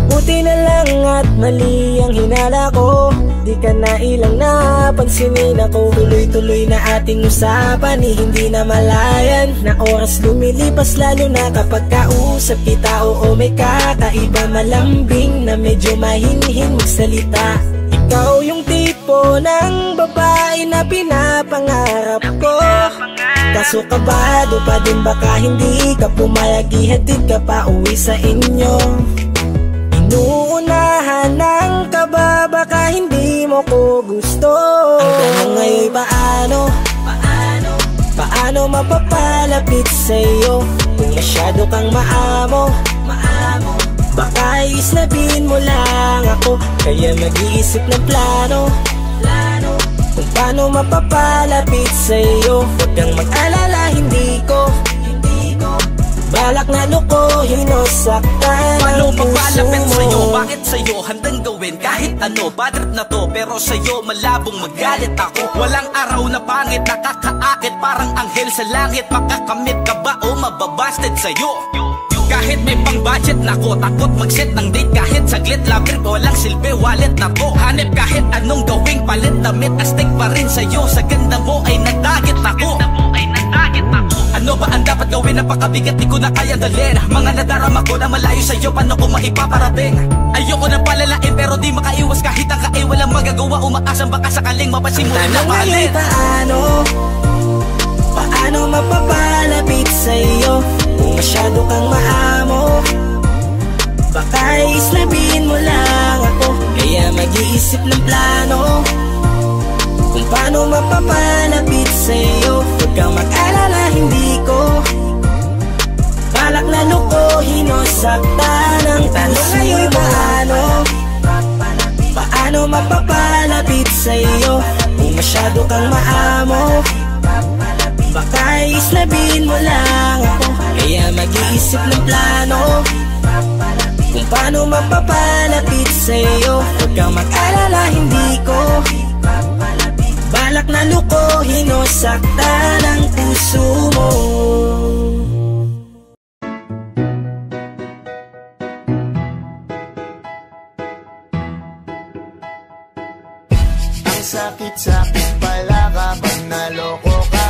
Buti na lang at mali ang hinala ko, di ka na ilang napansinin ako. Tuloy-tuloy na ating usapan, hindi na malayan na oras lumilipas, lalo na kapag kausap kita. Oo, may kakaiba, malambing na medyo mahinhin magsalita. Ikaw yung tipo ng babae na pinapangarap ko, kaso kabado pa din, baka hindi ka pumayag, ihatid ka pa uwi sa inyo. Inuunahan ng kaba, baka hindi mo ko gusto. Ang tanong ngayon, paano mapapalapit sa'yo kung masyado kang maamo? Baka islabin mo lang ako, kaya mag-iisip ng plano kung paano mapapalapit sa'yo. Huwag kang mag-alala, hindi ko balak na lukohin o saktan ang puso mo. Sa'yo, bakit sa'yo handang gawin kahit ano? Bad trip na to, pero sa'yo malabong magalit ako. Walang araw na pangit, nakakaakit parang anghel sa langit. Makakamit ka ba o mababasted sa'yo? Kahit may pang budget na ko, takot mag-set ng date kahit saglit. Love trip, walang silbi, wallet na to. Hanip kahit anong gawing palit, damit astig pa rin sa'yo. Sa ganda mo ay nagdagit ako. Ano ba ang dapat gawin? Napakabigat, di ko na kayang dalhin. Mga nadarama ko na malayo sa'yo, paano ko maipaparating? Ayoko na palalain pero di makaiwas kahit ang kain. Walang magagawa, umaasang baka sakaling mapasimulan na pahalin. Paano mapapalapit sa'yo kung masyado kang maamo? Baka islabin mo lang ako, kaya mag-iisip ng plano kung paano mapapalapit sa'yo. Huwag kang mag-alala, hindi ko balak na lukohin o saktan ang puso mo. Paano mapapalapit sa'yo kung masyado kang maamo? Baka islabin mo lang ako, kaya mag-iisip ng plano kung paano mapapalapit sa'yo. Huwag kang mag-alala, hindi ko balak na lukohin o saktan ang puso mo. Ang sakit-sakit pala kapag naloko ka,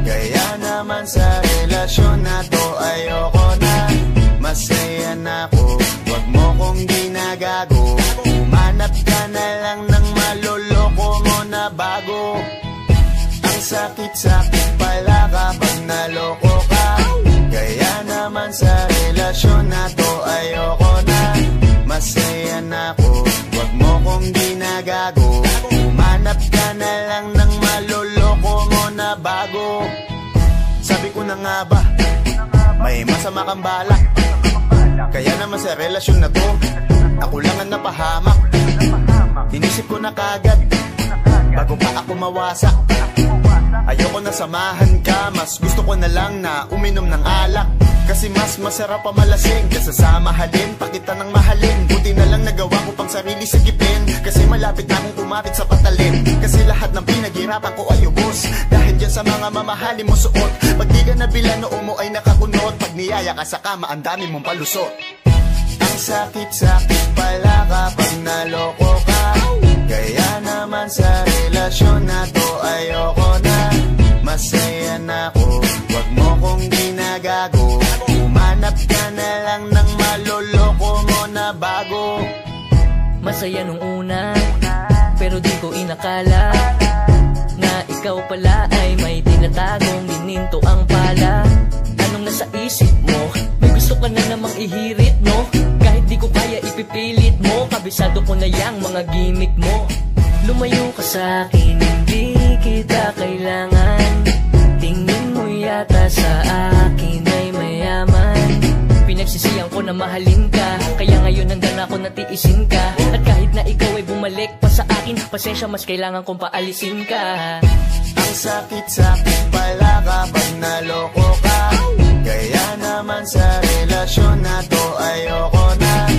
kaya naman sa relasyon na to ayoko na. Masaya na ako, wag mo kong ginagago. Umanap ka na lang ng maloloko mo na bago. Ang sakit-sakit pala kapag naloko ka, kaya naman sa relasyon na to ayoko na. Masaya na ako, wag mo kong ginagago. Umanap ka na lang ng maloloko mo na bago. Sabi ko na nga ba, may masama kang balak, kaya naman sa relasyon na to ako lang ang napahamak. Inisip ko na kagad bago pa ako mawasak. Ayoko na samahan ka, mas gusto ko na lang na uminom ng alak. Kasi mas masarap pa malasing kaysa sa mahalin pa kita ng mahalin. Buti na lang nagawa ko pang sarili sigipin, kasi malapit na akong kumapit sa patalim. Kasi lahat ng pinaghirapan ko ay ubos dahil dyan sa mga mamahalin mo suot. Pag di ka nabila noo mo ay nakakunot, pag niyaya ka sa kama ang dami mong palusot. Ang sakit-sakit pala kapag naloko ka, kaya naman sa relasyon na to ayoko na. Masaya na ako, wag mo kong ginagago. Umanap ka na lang ng maloloko mo na bago. Masaya nung una, pero di ko inakala na ikaw pala ay may tinatagong gininto ang pala. Anong nasa isip mo? May gusto ka na namang ihirit, no? Kahit kabisado ko na yang mga gimmick mo. Lumayo ka sa'kin, hindi kita kailangan. Tingin mo yata sa akin ay mayaman. Pinagsisiyang ko na mahalin ka, kaya ngayon hanggang ako natiisin ka. At kahit na ikaw ay bumalik pa sa akin, pasensya mas kailangan kong paalisin ka. Ang sakit-sakit pala kapag naloko ka. Kaya naman sa relasyon na to ayoko na.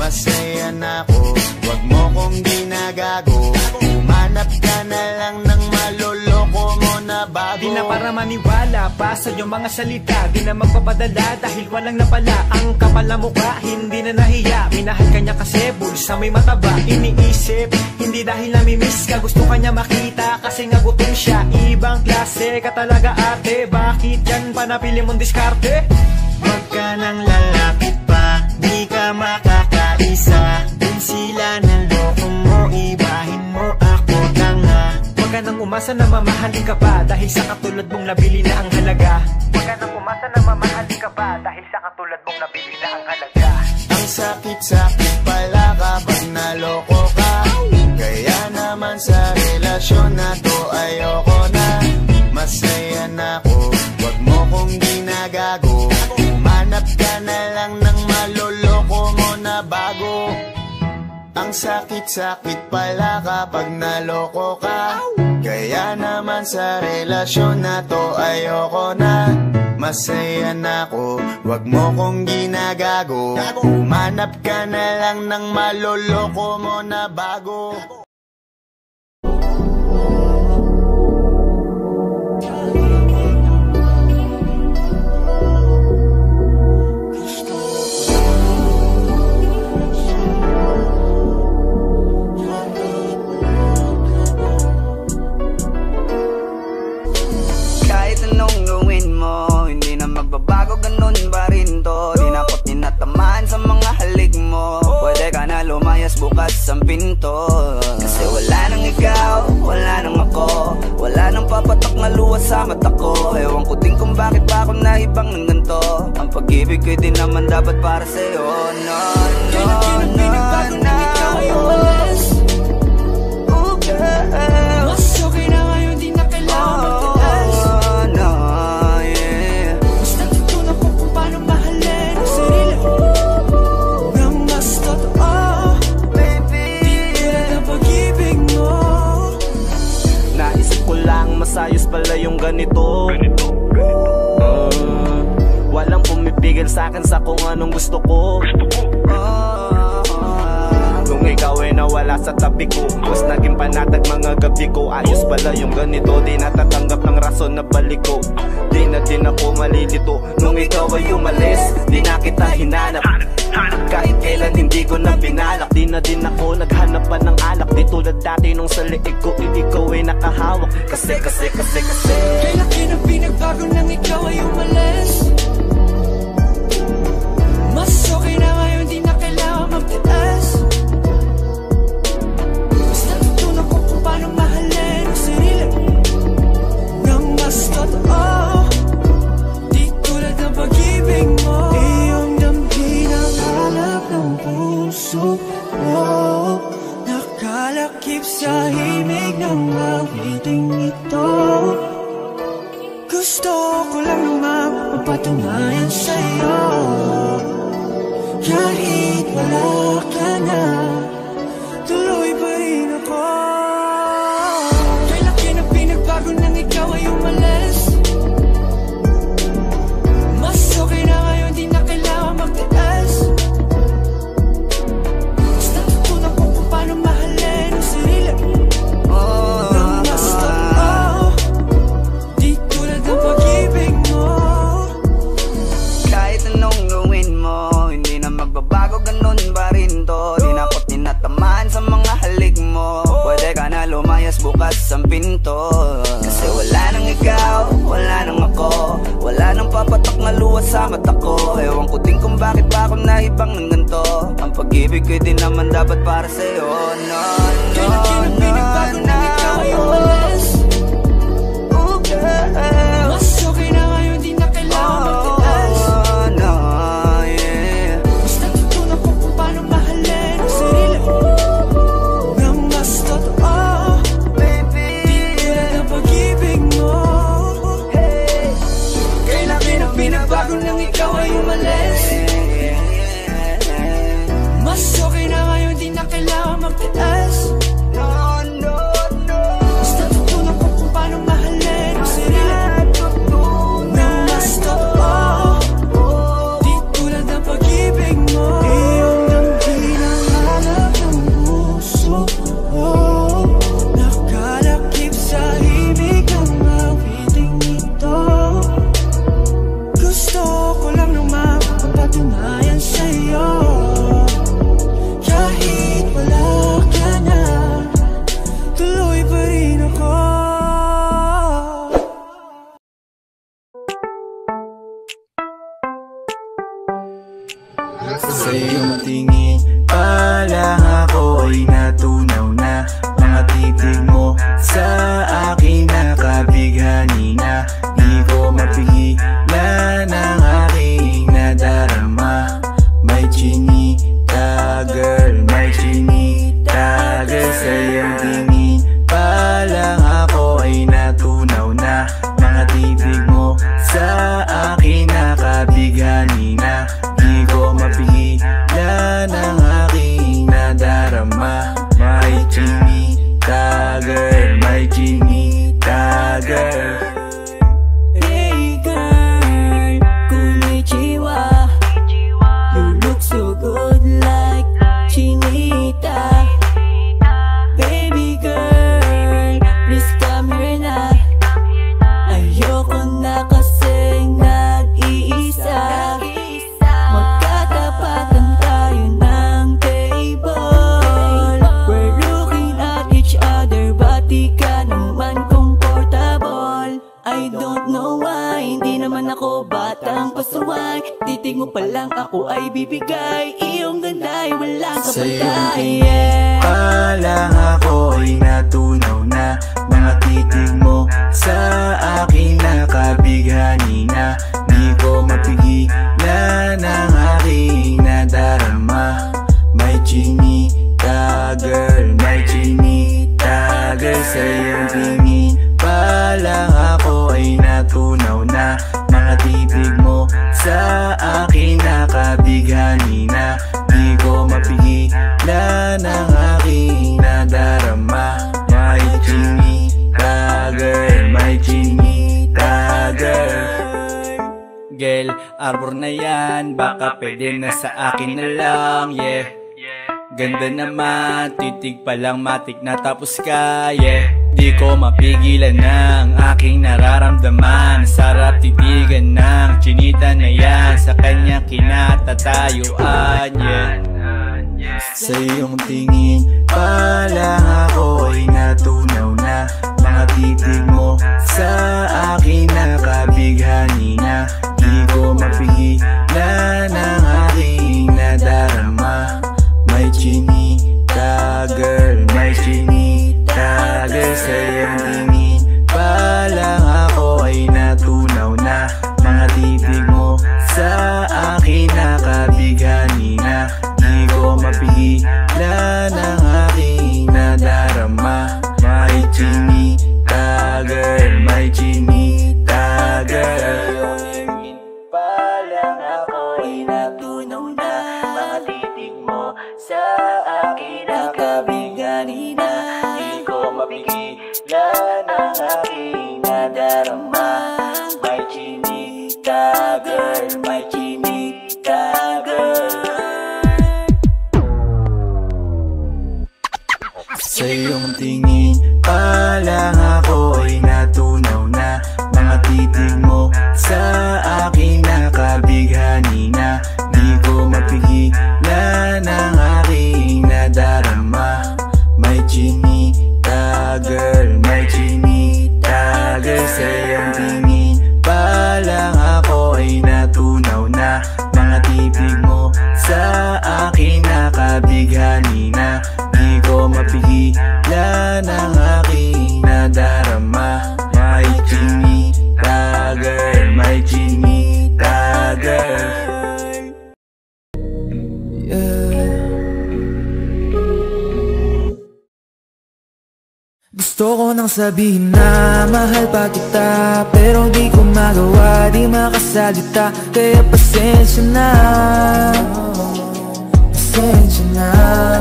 Masaya na ako, wag mo kong ginagago. Umanap ka na lang ng maloloko mo na bago. Di na para maniwala pa sa iyong mga salita. Di na magpapadala dahil walang napala. Ang kapal na mukha, hindi na nahiya. Minahal ka niya kasi bulsa may mataba. Iniisip, hindi dahil namimiss ka. Gusto ka niya makita kasi nga gutom siya. Ibang klase ka talaga ate. Bakit yan pa napili mong diskarte? Wag ka nang lalapit pa, di ka makakaisa. Dun sila ng loko mo, ibahin mo ako tanga. Wag ka nang umasa na mamahalin ka pa, dahil sa katulad mong nabili na ang halaga. Wag ka nang umasa na mamahalin ka pa, dahil sa katulad mong nabili na ang halaga. Ang sakit-sakit pala kapag naloko ka. Kaya naman sa relasyon na to ayoko na. Masaya na ako, wag mo kong ginagago. Umanap ka na lang ng maloloko mo na bago. Ang sakit-sakit pala kapag naloko ka. Kaya naman sa relasyon na to ayoko na. Masaya na ako, wag mo kong ginagago. Umanap ka na lang ng maloloko mo na bago. Magbabago ganun ba rin to? Di na ko tinatamaan sa mga halik mo. Pwede ka na lumayas bukas ang pinto. Kasi wala nang ikaw, wala nang ako. Wala nang papatok na luwas sa mata ko. Ewan ko din kung bakit pa ako naibang ng ganito. Ang pag-ibig ko'y di naman dapat para sa'yo. No, no, no, no. Oh girl, mas okay na ngayon, di na kailangan magtiis. Masayos pala yung ganito. Walang pumipigil sa'kin sa kung anong gusto ko. Kung ikaw ay nawala sa tabi ko, mas naging panatag mga gabi ko. Ayos pala yung ganito, di natatanggap ng rason na balik ko. Di na din ako malilito nung ikaw ay umalis. Di na kita hinanap, kahit kailan hindi ko na pinalak. Di na din ako naghanap pa ng alak. Di tulad dati nung sa liig ko, ikaw ay nakahawak. Kasi kailan kinang pinagbago nang ikaw ay umalis. Mas okay na ngayon, di na kailangan magtiis. Mas natutunan ko kung paano mahalin ang sarili nang mas totoo. Di tulad ng pag-ibig mo. Iyong damhin ang hanap ng puso mo. Nakalakip sa himig ng awiting ito. Gusto ko lang naman mapatunayan sa'yo. Kahit wala ka na, tuloy pa rin ako. Kailan kinang pinagbago nang ikaw ay umalis. Mas okay na ngayon, di na kailangan magtiis. Mas natutunan ko kung paano mahalin ang sarili nang mas totoo. Di tulad ng pag-ibig mo. Kahit anong gawin mo, hindi na magbabago, ganun ba rin to? Di na ko tinatamaan sa mga halik mo. Pwede ka na lumayas bukas ang pinto. Kasi wala nang ikaw, wala nang ako. Wala nang papatok na luwas sa mata ko. Ewan ko din kung bakit pa ako naibang ng ganito. Ang pag-ibig ko'y di naman dapat para sa'yo. No, no, no, no. Oh girl, mas okay na ngayon, di na kailangan magtiis. No, yeah. Mas natutunan ko kung paano mahalin ang sarili ikaw ay umalis. Mas okay na ngayon, di na kailangan magtiis. Basta tutunan ko kung paano mahalin ang sarili nang mas totoo, di tulad ng pag-ibig mo. Iyong damhin ang hanap ng puso ko, nakalakip sa himig ng awiting ito. Gusto ko lang nang mapapatunayan sa'yo, kahit wala ka na, tuloy pa rin ako. Sa iyong tingin pa lang ako ay natunaw na. Mga titig mo sa akin nakabighani na. Di ko mapigilan ang aking nadarama. May chinita girl, may chinita girl. Sa iyong tingin pa lang ako ay natunaw na. Mga titig mo sa akin nakabighani na. Di ko mapigilan ang aking nadarama. May chinita girl, may chinita girl. Hey girl, konnichiwa. You look so good like chinita. Baby girl, please come here na. Ayoko na kasing nag-iisa. Magkatapatan tayo ng table. We're looking at each other, but di ka naman comfortable. I don't know why, hindi naman ako batang pasuway. Titig mo pa lang ako ay bibigay. Iyong ganda ay walang Sa iyong kapatay. tingin pa lang ako ay natunaw na. Mga titig mo sa akin nakabighani na. Di ko mapigilan ang aking nadarama. May chinita girl, may chinita girl. Sa iyong tingin pa lang ako ay natunaw na. Mga titig mo sa akin nakabighani na. Di ko mapigilan ang aking nadarama. May chinita girl, may chinita girl. Girl, arbor na yan, baka pwede na sa akin na lang, yeah. Ganda naman, titig pa lang matik na tapos ka, yeah. Di ko mapigilan ng aking nararamdaman. Sarap titigan ng chinita na yan, sa kanya kinatatayuan, yeah. Sa iyong tingin pa lang ako ay natunaw na. Mga titig mo sa akin nakabighani na. Di ko mapigilan ang aking nadarama. May chinita girl, may chinita girl. Sa iyong tingin pa lang ako ay natunaw na. Mga titig mo sa akin nakabighani na. Di ko mapigilan ang aking nadarama. May chinita girl, may chinita girl. Pa lang ako ay natunaw na. Mga titig mo sa akin nakabighani na. Di ko mapigilan ang aking nadarama. May chinita girl, may chinita girl. Sa iyong tingin pa lang ako ay natunaw na. Mga titig mo sa akin nakabighani na. Di ko mapigilan ang aking nadarama. May chinita girl, may chinita girl. Sa iyong tingin pa lang ako ay natunaw na. Mga titig mo sa akin nakabighani na. Di ko mapigilan ang aking nadarama. May chinita girl, may chinita girl. Gusto ko nang sabihin na mahal pa kita, pero di ko magawa, di makasalita. Kaya pasensya na, pasensya na,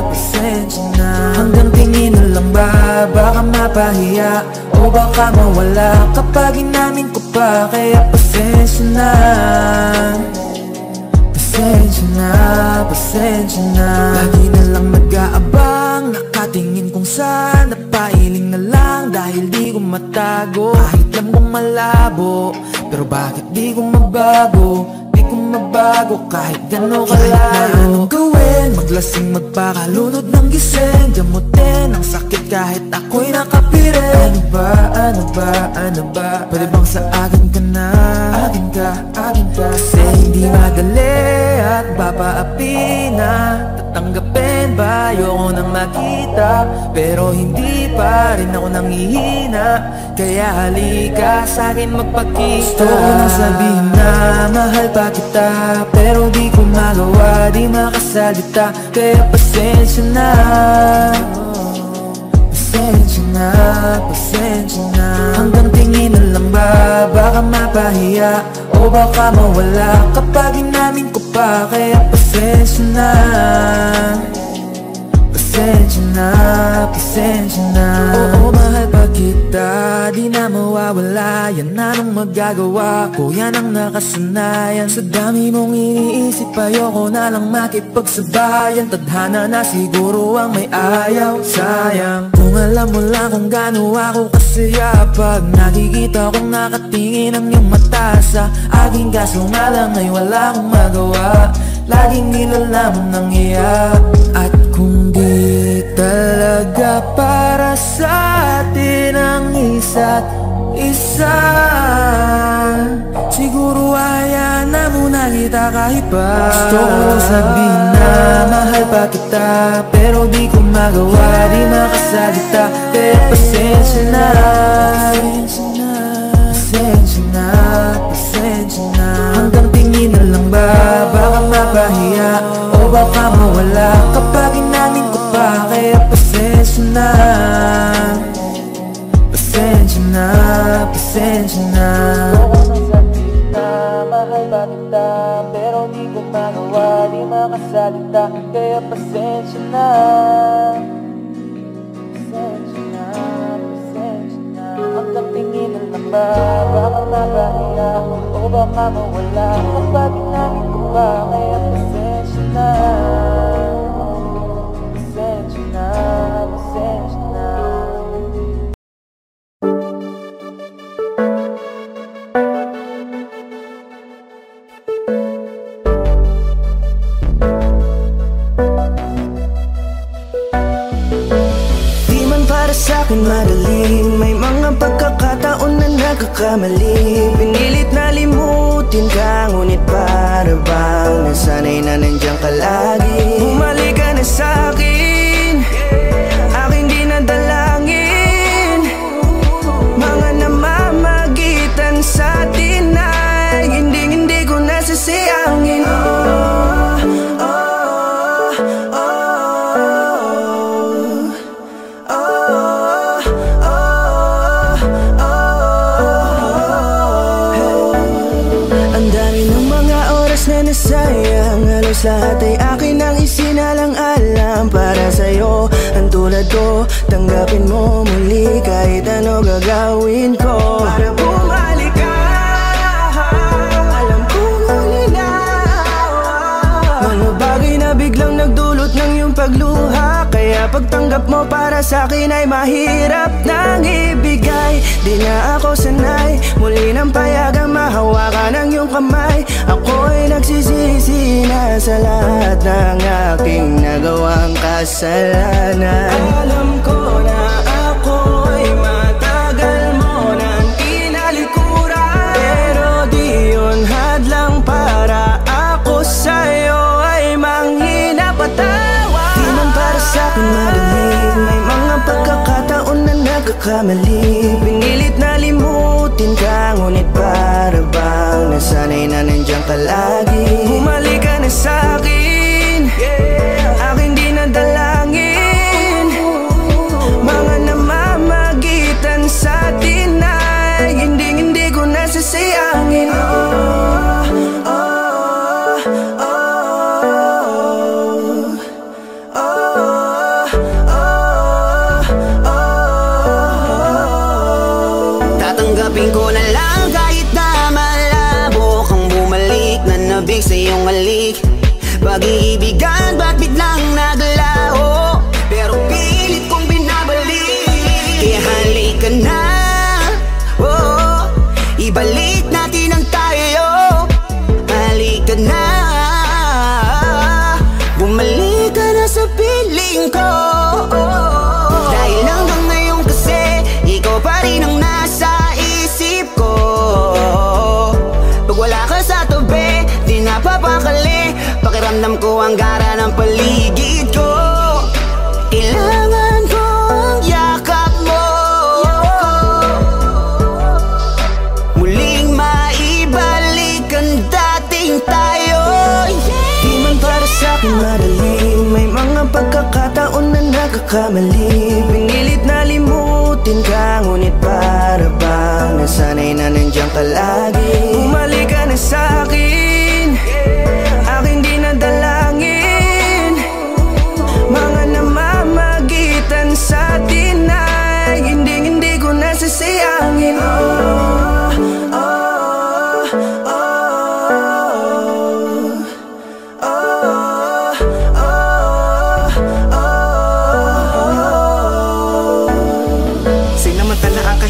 pasensya na. Hanggang tingin na lang ba, baka mapahiya o baka mawala kapag inamin ko pa. Kaya pasensya na, pasensya na, pasensya na. Lagi na lang nag-aabang, nakatingin kung saan, napailing na lang dahil di ko matago. Kahit alam kong malabo, pero bakit di ko mabago? Di ko mabago kahit gano'n kalaro. Kahit na anong gawin, maglasing, magpakalunod ng gising, gamutin ang sakit kahit ako'y nakapirin. Ano ba, ano ba, ano ba? Pwede bang sa akin ka na? Akin ka, akin ka. Kasi hindi madali at papaapi na. Tatanggapin ba? Ayoko nang makita, pero hindi pa rin ako nangihina. Kaya halika sa'kin magpakita. Gusto ko nang sabihin na mahal pa kita, pero di ko magawa, di makasalita. Kaya pasensya na, pasensya na, pasensya na. Hanggang tingin na lang ba, baka mapahiya o baka mawala kapag inamin ko pa. Kaya pasensya na, pasensya na, pasensya na. Oo, mahal pa kita, di na mawawala. Yan anong magagawa ko, yan ang nakasanayan. Sa dami mong iniisip, ayoko na lang makipagsabayan. Tadhana na siguro ang may ayaw, sayang. Kung alam mo lang kung gaano ako kasaya pag nakikita kong nakatingin ang iyong mata sa aking, kaso nga lang ay wala akong magawa. Laging nilalamon ng iyak. At kung di talaga para sa atin ang isa't isa, siguro hayaan na muna kita kahit pa. Gusto ko lang sabihin na mahal pa kita, pero di ko magawa, di makasalita. Kaya pasensya na, pasensya na, pasensya na. Hanggang tingin na lang ba, baka mapahiya o baka mawala kapag inamin ko pa. Kaya pasensya na, pasensya na, pasensya na. Mahal ba kita, pero di ko magawa, di makasalita. Kaya pasensya na, pasensya na, pasensya na. Hanggang tingin na lang ba, baka mapahiya o baka mawala kapag inamin ko pa. Kaya pasensya na, pasensya na, pasensya na. Sa'kin madaling, may mga pagkakataon na nagkakamali. Pinilit na limutin ka, ngunit para bang nasanay na nandiyan ka lagi. Bumalik ka na sa'kin, aking di nadalangin. Mga namamagitan sa'tin ay hindi ko nasasayangin. Sayang, halos lahat ay akin ang isinalang-alam para sa'yo. Ang tulad ko, tanggapin mo muli kahit ano gagawin ko para bumalik ka. Alam kong ulinaw mga bagay na biglang nagdulot ng iyong pagluha. Kaya pagtanggap mo para sa'kin ay mahirap nang ibigay. Di na ako sanay, muli nang payagang mahawakan ang iyong kamay. Ako'y nagsisisi na sa lahat ng aking nagawang kasalanan. Alam ko na ako'y matagal mo nang tinalikuran, pero di yun hadlang para ako sa'yo ay manghina patawa. Di man para sa'kin madali, may mga pagkakataon na nagkakamali. Pinilit na limutin ka, ngunit para bang nasanay na nandiyan ka lagi. Bumalik ka na sa'kin, aking di nadalangin. Mga namamagitan Pag-iibigan ba't biglang naglaho, pero pilit kong binabalik. Kaya halika na, oh, ibalik natin ang tayo. Halika na, bumalik ka na sa piling ko. Dahil hanggang ngayon kasi ikaw pa rin ang nasa isip ko. Pag wala ka sa tabi, di napapakali. Pakiramdam ko ang gara ng paligid ko. Kailangan ko ang yakap mo, muling maibalik ang dating tayo. Di man para sa'kin madali, may mga pagkakataon na nagkakamali. Pinilit na limutin ka, ngunit para bang nasanay na nandiyan ka lagi. Bumalik ka na sa'kin, aking di nadalangin. Mga namamagitan sa atin ay hindi ko nasasayangin.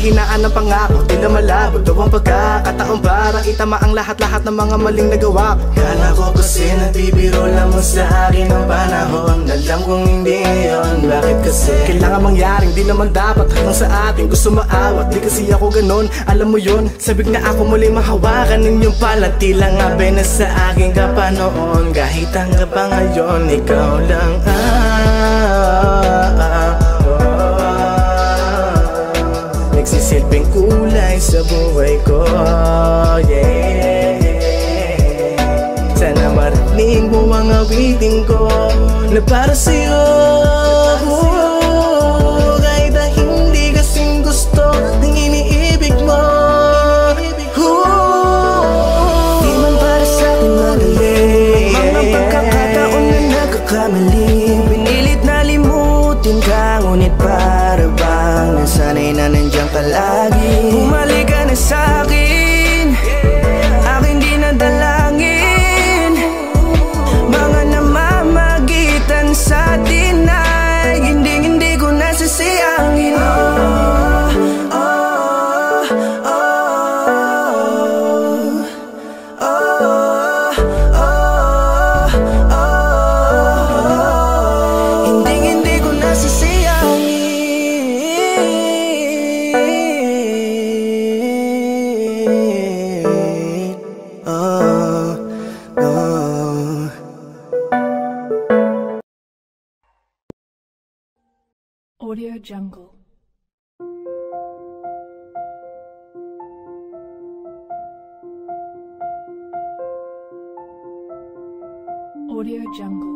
Hinaan ng pangako, di na malabo daw ang pagkakataon para itama ang lahat-lahat ng mga maling nagawa ko. Kala ko kasi nagbibiro lang mo sa akin ang panahon. Alam kong hindi yun, bakit kasi kailangan mangyaring di naman dapat hanggang sa atin gusto maawat. Di kasi ako ganon, alam mo yun. Sabik na ako muling mahawakan ninyong palati lang abe na sa akin ka pa noon. Kahit hanggang pa ngayon, ikaw lang nagsisilbing kulay sa buhay ko, yeah. Sana marinig mo ang awitin ko na para sa'yo, kahit na hindi kasing gusto ng iniibig mo. Di man para sa'kin madali, mga pagkakataon na nagkakamali. Pinilit na limutin ka, ngunit para bang nasanay na nandiyan ka lagi. Bumalik ka na sa'kin, aking di nadalangin. Mga namamagitan sa atin ay hindi ko nasasayangin. Hindi ko nasasayangin. Audio Jungle. Audio Jungle.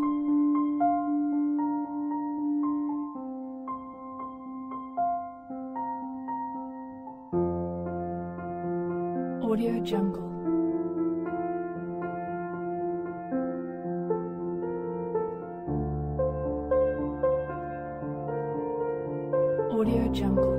Audio Jungle. Audio Jungle.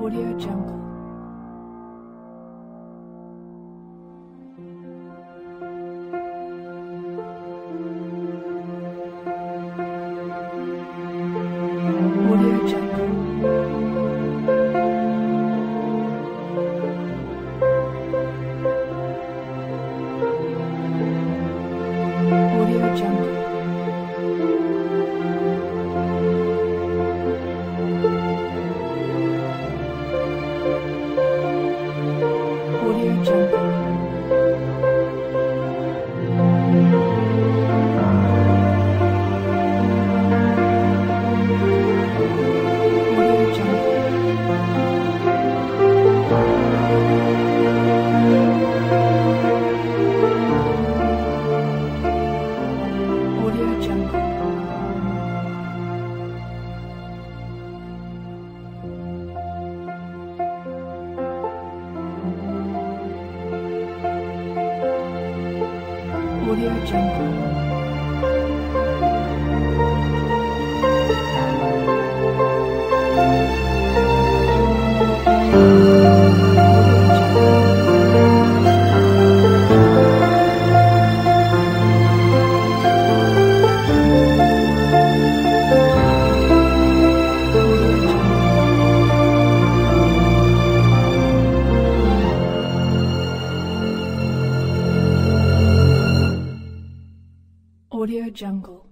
Audio Jungle. Audio Jungle. Audio Audio Jungle.